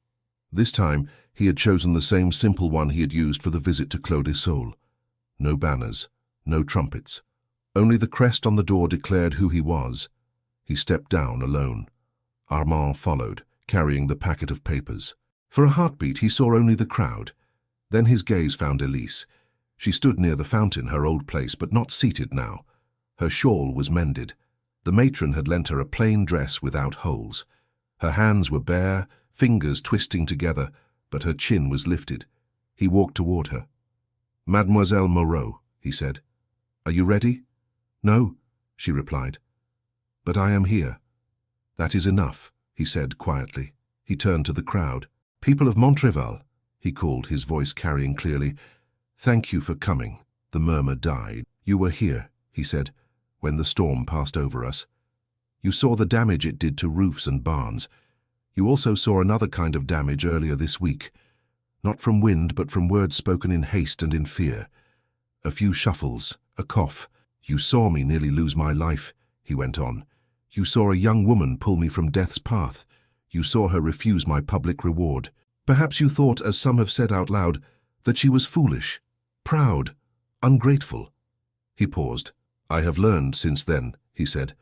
This time, he had chosen the same simple one he had used for the visit to Clos des Saules. No banners, no trumpets. Only the crest on the door declared who he was. He stepped down alone. Armand followed, carrying the packet of papers. For a heartbeat, he saw only the crowd. Then his gaze found Elise. She stood near the fountain, her old place, but not seated now. Her shawl was mended. The matron had lent her a plain dress without holes. Her hands were bare, fingers twisting together, but her chin was lifted. He walked toward her. Mademoiselle Moreau, he said. Are you ready? No, she replied. But I am here. That is enough, he said quietly. He turned to the crowd. People of Montreval, he called, his voice carrying clearly. Thank you for coming. The murmur died. You were here, he said, when the storm passed over us. You saw the damage it did to roofs and barns. You also saw another kind of damage earlier this week. Not from wind, but from words spoken in haste and in fear. A few shuffles, a cough. You saw me nearly lose my life, he went on. You saw a young woman pull me from death's path. You saw her refuse my public reward. Perhaps you thought, as some have said out loud, that she was foolish, proud, ungrateful. He paused. I have learned since then, he said,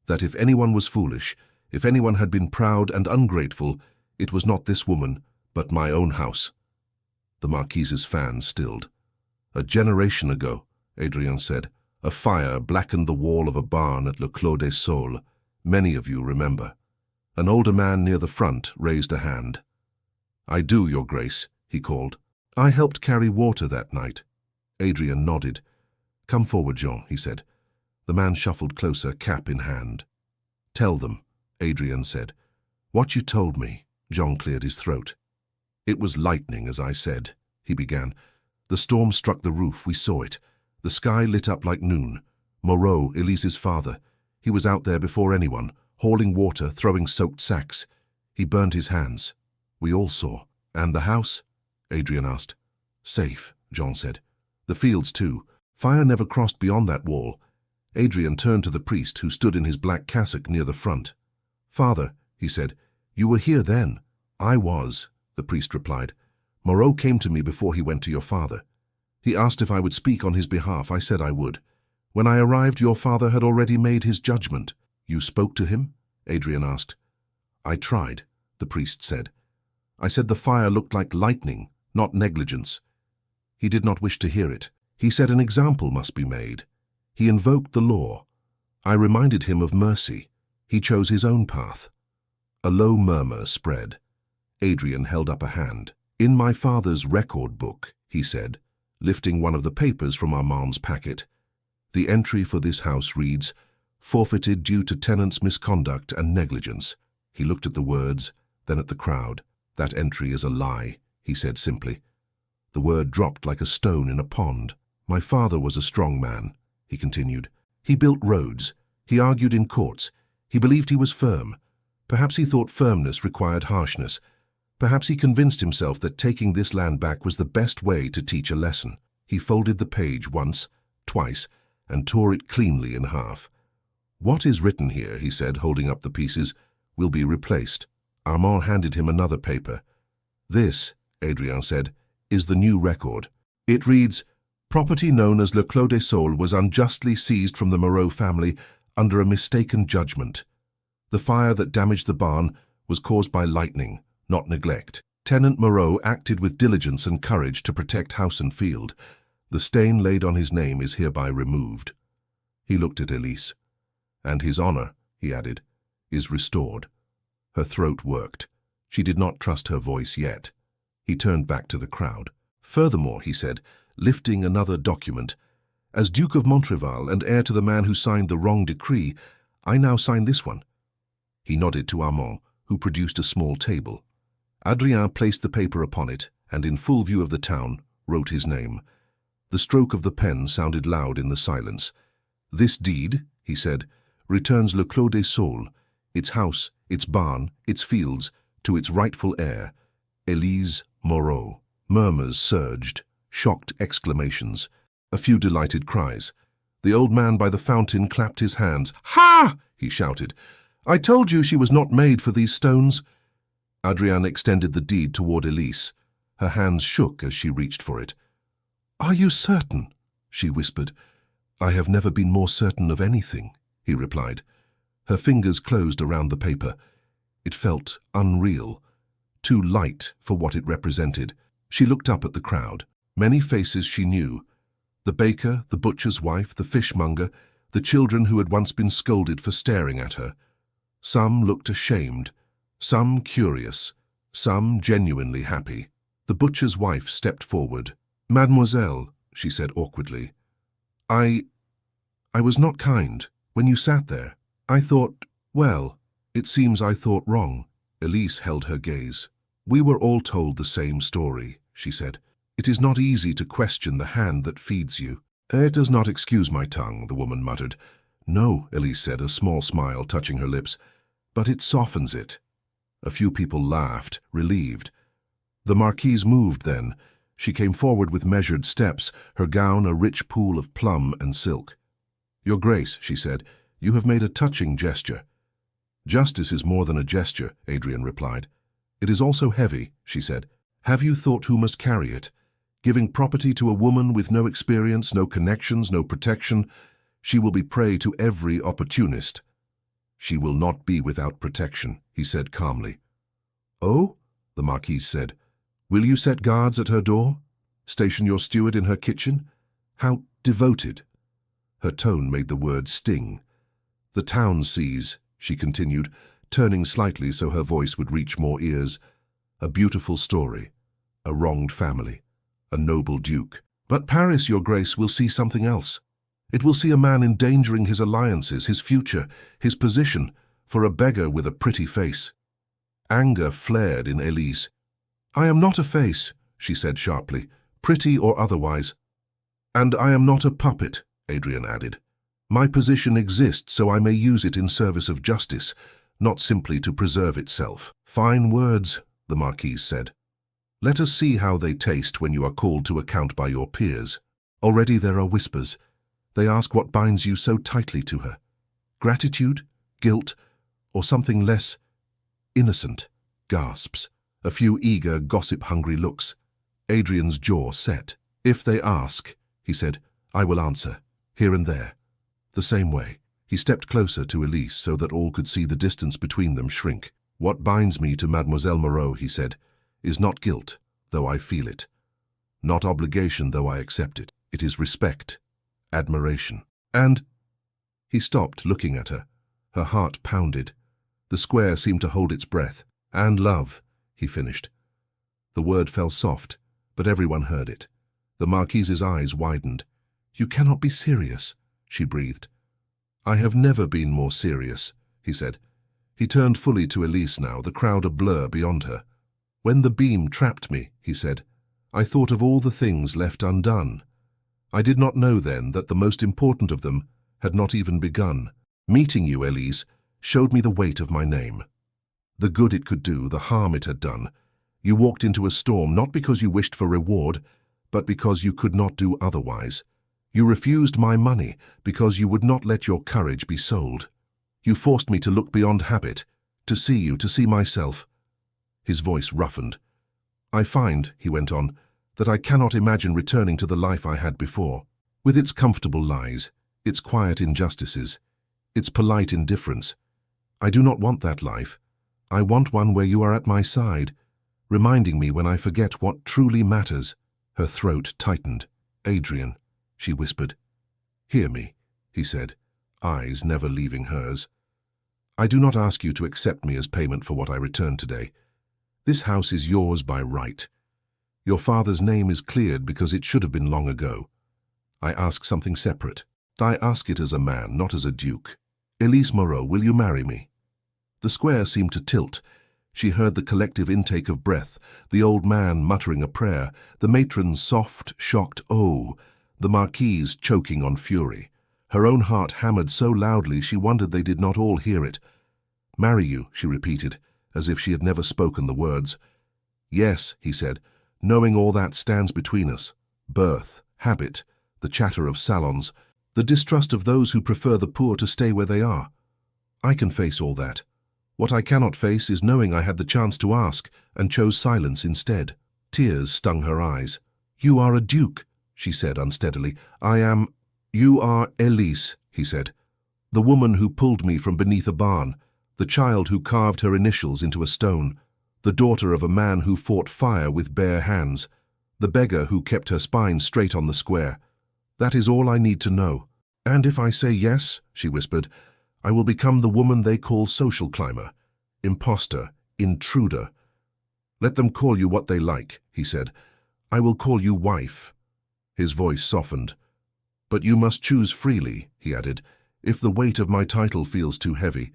that if anyone was foolish, if anyone had been proud and ungrateful, it was not this woman, but my own house. The Marquise's fan stilled. A generation ago, Adrien said, a fire blackened the wall of a barn at Le Clos des Saules. Many of you remember. An older man near the front raised a hand. I do, Your Grace, he called. I helped carry water that night. Adrien nodded. Come forward, Jean, he said. The man shuffled closer, cap in hand. Tell them, Adrien said. What you told me. Jean cleared his throat. It was lightning, as I said, he began. The storm struck the roof, we saw it. The sky lit up like noon. Moreau, Elise's father. He was out there before anyone, hauling water, throwing soaked sacks. He burned his hands. We all saw. And the house? Adrien asked. Safe, Jean said. The fields too. Fire never crossed beyond that wall. Adrien turned to the priest, who stood in his black cassock near the front. Father, he said, you were here then. I was, the priest replied. Moreau came to me before he went to your father. He asked if I would speak on his behalf. I said I would. When I arrived, your father had already made his judgment. You spoke to him? Adrien asked. I tried, the priest said. I said the fire looked like lightning, not negligence. He did not wish to hear it. He said an example must be made. He invoked the law. I reminded him of mercy. He chose his own path. A low murmur spread. Adrien held up a hand. In my father's record book, he said, lifting one of the papers from Armand's packet. The entry for this house reads, forfeited due to tenants' misconduct and negligence. He looked at the words, then at the crowd. That entry is a lie, he said simply. The word dropped like a stone in a pond. My father was a strong man, he continued. He built roads. He argued in courts. He believed he was firm. Perhaps he thought firmness required harshness. Perhaps he convinced himself that taking this land back was the best way to teach a lesson. He folded the page once, twice, and tore it cleanly in half. What is written here, he said, holding up the pieces, will be replaced. Armand handed him another paper. This, Adrien said, is the new record. It reads, property known as Le Clos des Saules was unjustly seized from the Moreau family under a mistaken judgment. The fire that damaged the barn was caused by lightning, not neglect. Tenant Moreau acted with diligence and courage to protect house and field. The stain laid on his name is hereby removed. He looked at Elise. And his honor, he added, is restored. Her throat worked. She did not trust her voice yet. He turned back to the crowd. Furthermore, he said, lifting another document, as Duke of Montreval and heir to the man who signed the wrong decree, I now sign this one. He nodded to Armand, who produced a small table. Adrien placed the paper upon it, and in full view of the town, wrote his name. The stroke of the pen sounded loud in the silence. This deed, he said, returns Le Clos des Saules, its house, its barn, its fields, to its rightful heir, Élise Moreau. Murmurs surged, shocked exclamations, a few delighted cries. The old man by the fountain clapped his hands. "Ha!" he shouted. "I told you she was not made for these stones." Adrienne extended the deed toward Elise. Her hands shook as she reached for it. "Are you certain?" she whispered. "I have never been more certain of anything," he replied. Her fingers closed around the paper. It felt unreal, too light for what it represented. She looked up at the crowd. Many faces she knew. The baker, the butcher's wife, the fishmonger, the children who had once been scolded for staring at her. Some looked ashamed, some curious, some genuinely happy. The butcher's wife stepped forward. "Mademoiselle," she said awkwardly, I was not kind. When you sat there, I thought, well, it seems I thought wrong." Elise held her gaze. "We were all told the same story," she said. "It is not easy to question the hand that feeds you." "It does not excuse my tongue," the woman muttered. "No," Elise said, a small smile touching her lips, "but it softens it." A few people laughed, relieved. The marquise moved then. She came forward with measured steps, her gown a rich pool of plum and silk. "Your Grace," she said, "you have made a touching gesture." "Justice is more than a gesture," Adrian replied. "It is also heavy," she said. "Have you thought who must carry it? Giving property to a woman with no experience, no connections, no protection, she will be prey to every opportunist." "She will not be without protection," he said calmly. "Oh?" the marquise said. "Will you set guards at her door? Station your steward in her kitchen? How devoted!" Her tone made the word sting. "The town sees," she continued, turning slightly so her voice would reach more ears, "a beautiful story, a wronged family, a noble duke. But Paris, Your Grace, will see something else. It will see a man endangering his alliances, his future, his position, for a beggar with a pretty face." Anger flared in Elise. "I am not a face," she said sharply, "pretty or otherwise. And I am not a puppet," Adrian added. "My position exists so I may use it in service of justice, not simply to preserve itself." "Fine words," the marquise said. "Let us see how they taste when you are called to account by your peers." Already there are whispers. They ask what binds you so tightly to her. Gratitude, guilt, or something less innocent? Gasps. A few eager, gossip-hungry looks. Adrian's jaw set. "If they ask," he said, "I will answer, here and there. The same way." He stepped closer to Elise so that all could see the distance between them shrink. "What binds me to Mademoiselle Moreau," he said, "is not guilt, though I feel it. Not obligation, though I accept it. It is respect, admiration. And—" He stopped, looking at her. Her heart pounded. The square seemed to hold its breath. "And love," he finished. The word fell soft, but everyone heard it. The marquise's eyes widened. "You cannot be serious," she breathed. "I have never been more serious," he said. He turned fully to Elise now, the crowd a blur beyond her. "When the beam trapped me," he said, "I thought of all the things left undone. I did not know then that the most important of them had not even begun. Meeting you, Elise, showed me the weight of my name. The good it could do, the harm it had done. You walked into a storm not because you wished for reward, but because you could not do otherwise. You refused my money because you would not let your courage be sold. You forced me to look beyond habit, to see you, to see myself." His voice roughened. "I find," he went on, "that I cannot imagine returning to the life I had before, with its comfortable lies, its quiet injustices, its polite indifference. I do not want that life. I want one where you are at my side, reminding me when I forget what truly matters." Her throat tightened. "Adrian," she whispered. "Hear me," he said, eyes never leaving hers. I do not ask you to accept me as payment for what I returned today. This house is yours by right. Your father's name is cleared because it should have been long ago. I ask something separate. I ask it as a man, not as a duke. Elise Moreau, will you marry me? The square seemed to tilt. She heard the collective intake of breath, the old man muttering a prayer, the matron's soft, shocked "oh," the marquise choking on fury. Her own heart hammered so loudly she wondered they did not all hear it. "Marry you," she repeated, as if she had never spoken the words. "Yes," he said, "knowing all that stands between us. Birth, habit, the chatter of salons, the distrust of those who prefer the poor to stay where they are. I can face all that. What I cannot face is knowing I had the chance to ask and chose silence instead." Tears stung her eyes. "You are a duke," she said unsteadily. "I am—" "You are Elise," he said, "the woman who pulled me from beneath a barn, the child who carved her initials into a stone, the daughter of a man who fought fire with bare hands, the beggar who kept her spine straight on the square. That is all I need to know. And if I say yes," she whispered, "I will become the woman they call social climber, imposter, intruder. Let them call you what they like," he said. "I will call you wife." His voice softened. "But you must choose freely," he added, "if the weight of my title feels too heavy.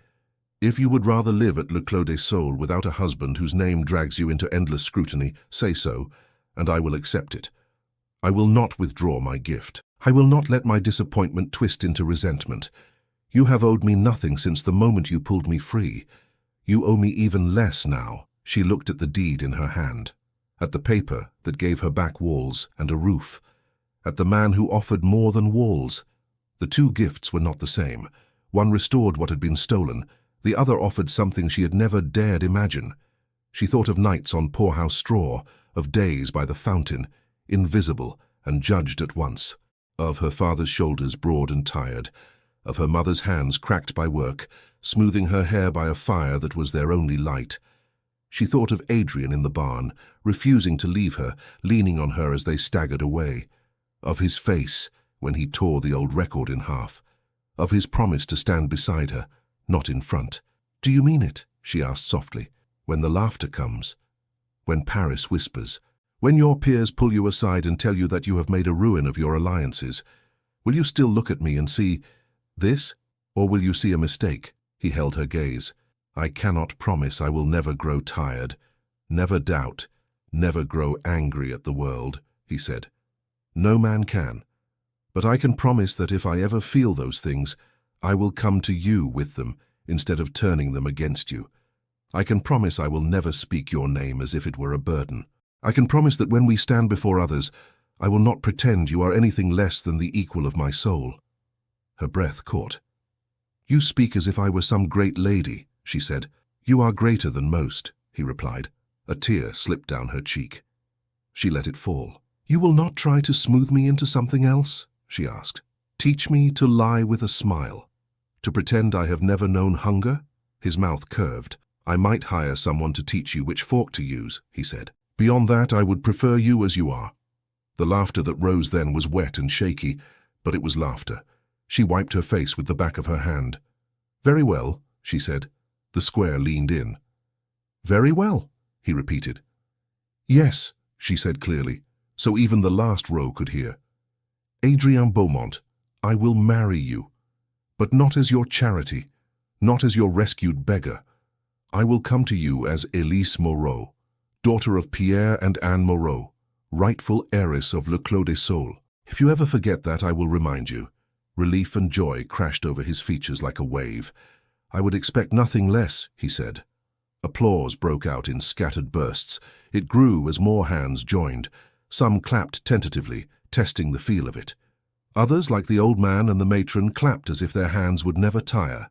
If you would rather live at Le Clos des Saules without a husband whose name drags you into endless scrutiny, say so, and I will accept it. I will not withdraw my gift. I will not let my disappointment twist into resentment. You have owed me nothing since the moment you pulled me free. You owe me even less now." She looked at the deed in her hand, at the paper that gave her back walls and a roof, at the man who offered more than walls. The two gifts were not the same. One restored what had been stolen, the other offered something she had never dared imagine. She thought of nights on poorhouse straw, of days by the fountain, invisible and judged at once, of her father's shoulders broad and tired, of her mother's hands cracked by work, smoothing her hair by a fire that was their only light. She thought of Adrian in the barn, refusing to leave her, leaning on her as they staggered away, of his face when he tore the old record in half, of his promise to stand beside her, not in front. "Do you mean it?" she asked softly. "When the laughter comes, when Paris whispers, when your peers pull you aside and tell you that you have made a ruin of your alliances, will you still look at me and see this, or will you see a mistake?" He held her gaze. "I cannot promise I will never grow tired, never doubt, never grow angry at the world," he said. "No man can. But I can promise that if I ever feel those things, I will come to you with them instead of turning them against you. I can promise I will never speak your name as if it were a burden. I can promise that when we stand before others, I will not pretend you are anything less than the equal of my soul." Her breath caught. "You speak as if I were some great lady," she said. "You are greater than most," he replied. A tear slipped down her cheek. She let it fall. "You will not try to smooth me into something else?" she asked. "Teach me to lie with a smile, to pretend I have never known hunger?" His mouth curved. "I might hire someone to teach you which fork to use," he said. "Beyond that, I would prefer you as you are." The laughter that rose then was wet and shaky, but it was laughter. She wiped her face with the back of her hand. "Very well," she said. The square leaned in. "Very well," he repeated. "Yes," she said clearly, so even the last row could hear. "Adrien Beaumont, I will marry you, but not as your charity, not as your rescued beggar. I will come to you as Elise Moreau, daughter of Pierre and Anne Moreau, rightful heiress of Le Clos des Saules. If you ever forget that, I will remind you." Relief and joy crashed over his features like a wave. "I would expect nothing less," he said. Applause broke out in scattered bursts. It grew as more hands joined. Some clapped tentatively, testing the feel of it. Others, like the old man and the matron, clapped as if their hands would never tire.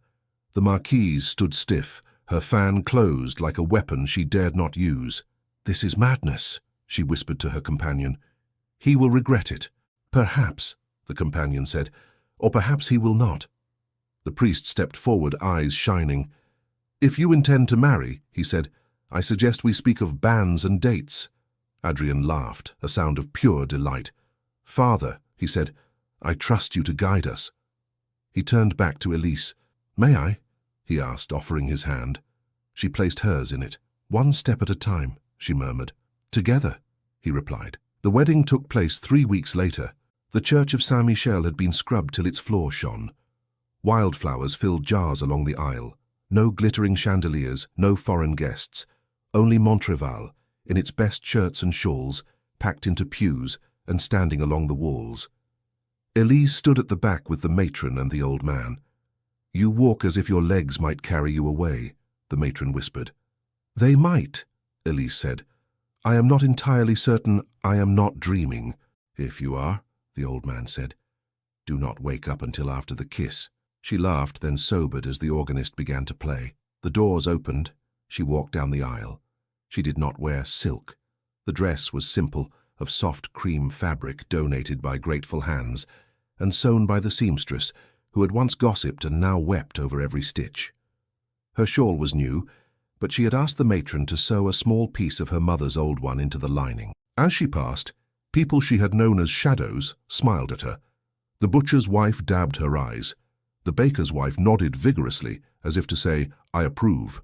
The marquise stood stiff, her fan closed like a weapon she dared not use. "This is madness," she whispered to her companion. "He will regret it." "Perhaps," the companion said, "or perhaps he will not." The priest stepped forward, eyes shining. "If you intend to marry," he said, "I suggest we speak of banns and dates." Adrien laughed, a sound of pure delight. "Father," he said, "I trust you to guide us." He turned back to Elise. "May I?" he asked, offering his hand. She placed hers in it. "One step at a time," she murmured. "Together," he replied. The wedding took place 3 weeks later. The church of Saint-Michel had been scrubbed till its floor shone. Wildflowers filled jars along the aisle. No glittering chandeliers, no foreign guests. Only Montreval, in its best shirts and shawls, packed into pews and standing along the walls. Elise stood at the back with the matron and the old man. "You walk as if your legs might carry you away," the matron whispered. "They might," Elise said. "I am not entirely certain I am not dreaming." "If you are," the old man said, "do not wake up until after the kiss." She laughed, then sobered as the organist began to play. The doors opened. She walked down the aisle. She did not wear silk. The dress was simple, of soft cream fabric donated by grateful hands, and sewn by the seamstress, who had once gossiped and now wept over every stitch. Her shawl was new, but she had asked the matron to sew a small piece of her mother's old one into the lining. As she passed, people she had known as shadows smiled at her. The butcher's wife dabbed her eyes. The baker's wife nodded vigorously, as if to say, "I approve."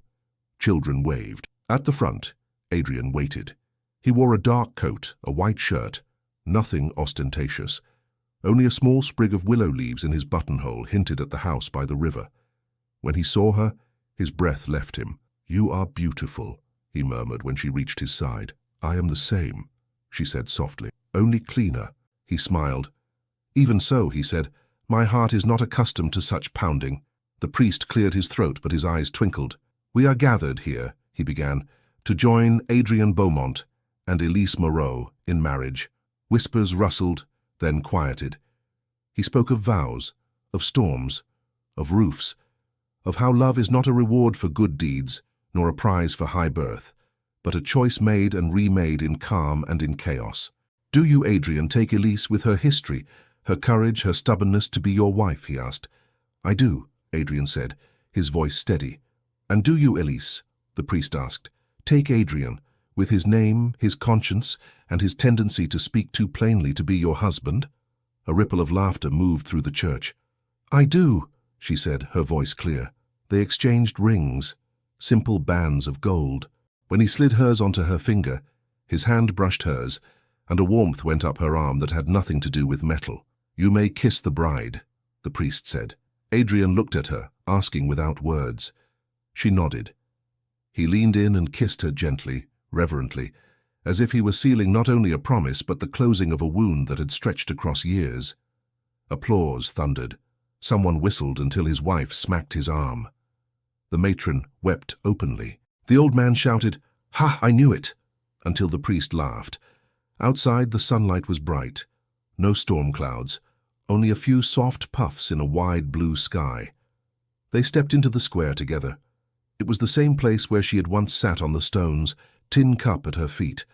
Children waved. At the front, Adrian waited. He wore a dark coat, a white shirt, nothing ostentatious. Only a small sprig of willow leaves in his buttonhole hinted at the house by the river. When he saw her, his breath left him. "You are beautiful," he murmured when she reached his side. "I am the same," she said softly. "Only cleaner." He smiled. "Even so," he said, "my heart is not accustomed to such pounding." The priest cleared his throat, but his eyes twinkled. "We are gathered here," he began, "to join Adrian Beaumont and Elise Moreau in marriage." Whispers rustled, then quieted. He spoke of vows, of storms, of roofs, of how love is not a reward for good deeds, nor a prize for high birth, but a choice made and remade in calm and in chaos. "Do you, Adrian, take Elise with her history, her courage, her stubbornness to be your wife?" he asked. "I do," Adrian said, his voice steady. "And do you, Elise?" the priest asked. "Take Adrian, with his name, his conscience, and his tendency to speak too plainly, to be your husband?" A ripple of laughter moved through the church. "I do," she said, her voice clear. They exchanged rings, simple bands of gold. When he slid hers onto her finger, his hand brushed hers, and a warmth went up her arm that had nothing to do with metal. "You may kiss the bride," the priest said. Adrian looked at her, asking without words. She nodded. He leaned in and kissed her gently, reverently, as if he were sealing not only a promise but the closing of a wound that had stretched across years. Applause thundered. Someone whistled until his wife smacked his arm. The matron wept openly. The old man shouted, "Ha, I knew it!" until the priest laughed. Outside, the sunlight was bright. No storm clouds, only a few soft puffs in a wide blue sky. They stepped into the square together. It was the same place where she had once sat on the stones, tin cup at her feet.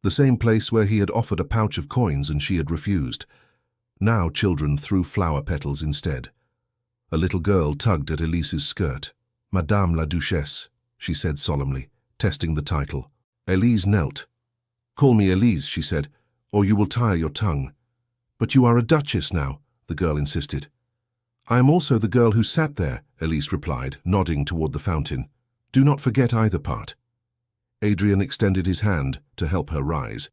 The same place where he had offered a pouch of coins and she had refused. Now children threw flower petals instead. A little girl tugged at Elise's skirt. "Madame la Duchesse," she said solemnly, testing the title. Elise knelt. "Call me Elise," she said, "or you will tire your tongue." "But you are a duchess now," the girl insisted. "I am also the girl who sat there," Elise replied, nodding toward the fountain. "Do not forget either part." Adrian extended his hand to help her rise.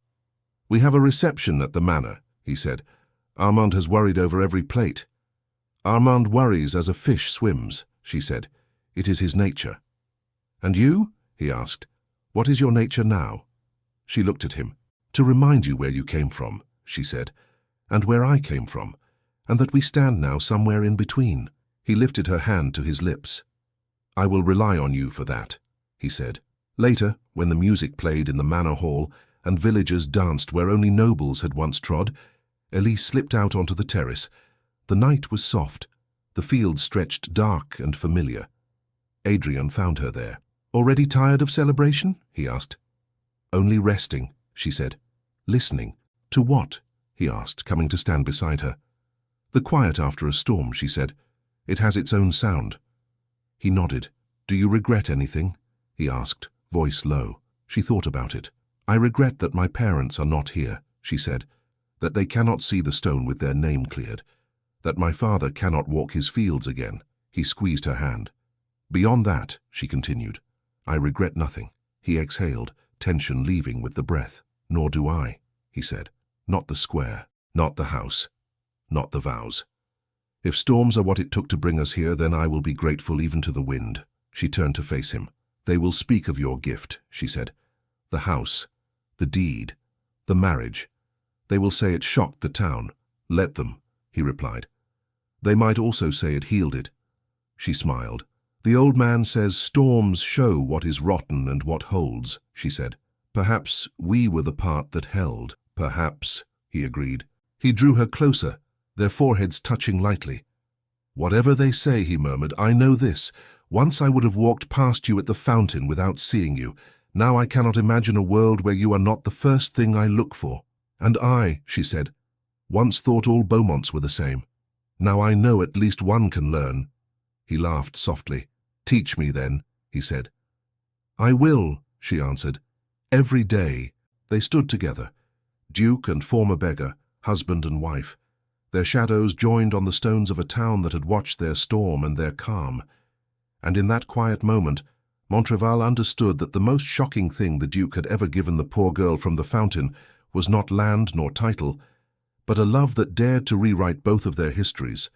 "We have a reception at the manor," he said. "Armand has worried over every plate." "Armand worries as a fish swims," she said. "It is his nature." "And you?" he asked. "What is your nature now?" She looked at him. "To remind you where you came from," she said, "and where I came from, and that we stand now somewhere in between." He lifted her hand to his lips. "I will rely on you for that," he said. Later, when the music played in the manor hall and villagers danced where only nobles had once trod, Elise slipped out onto the terrace. The night was soft. The fields stretched dark and familiar. Adrian found her there. "Already tired of celebration?" he asked. "Only resting," she said. "Listening. To what?" he asked, coming to stand beside her. "The quiet after a storm," she said. "It has its own sound." He nodded. "Do you regret anything?" he asked, voice low. She thought about it. "I regret that my parents are not here," she said, "that they cannot see the stone with their name cleared, that my father cannot walk his fields again." He squeezed her hand. Beyond that, she continued, I regret nothing. He exhaled, tension leaving with the breath. Nor do I, he said. Not the square, not the house, not the vows. If storms are what it took to bring us here, then I will be grateful even to the wind. She turned to face him. They will speak of your gift, she said. The house, the deed, the marriage. They will say it shocked the town. Let them, he replied. They might also say it healed it. She smiled. The old man says storms show what is rotten and what holds, she said. Perhaps we were the part that held. Perhaps, he agreed. He drew her closer, their foreheads touching lightly. Whatever they say, he murmured, I know this. Once I would have walked past you at the fountain without seeing you. Now I cannot imagine a world where you are not the first thing I look for. And I, she said, once thought all Beaumonts were the same. Now I know at least one can learn. He laughed softly. Teach me then, he said. I will, she answered. Every day. They stood together, Duke and former beggar, husband and wife. Their shadows joined on the stones of a town that had watched their storm and their calm. And in that quiet moment, Montreval understood that the most shocking thing the Duke had ever given the poor girl from the fountain was not land nor title, but a love that dared to rewrite both of their histories.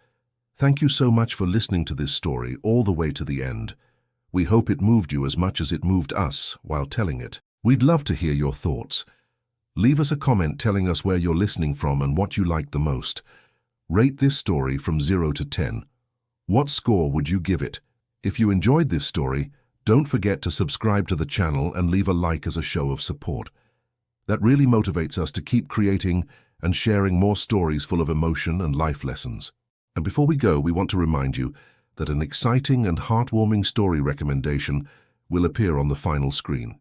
Thank you so much for listening to this story all the way to the end. We hope it moved you as much as it moved us while telling it. We'd love to hear your thoughts. Leave us a comment telling us where you're listening from and what you liked the most. Rate this story from 0 to 10. What score would you give it? If you enjoyed this story, don't forget to subscribe to the channel and leave a like as a show of support. That really motivates us to keep creating and sharing more stories full of emotion and life lessons. And before we go, we want to remind you that an exciting and heartwarming story recommendation will appear on the final screen.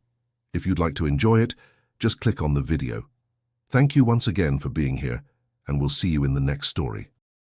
If you'd like to enjoy it, just click on the video. Thank you once again for being here, and we'll see you in the next story.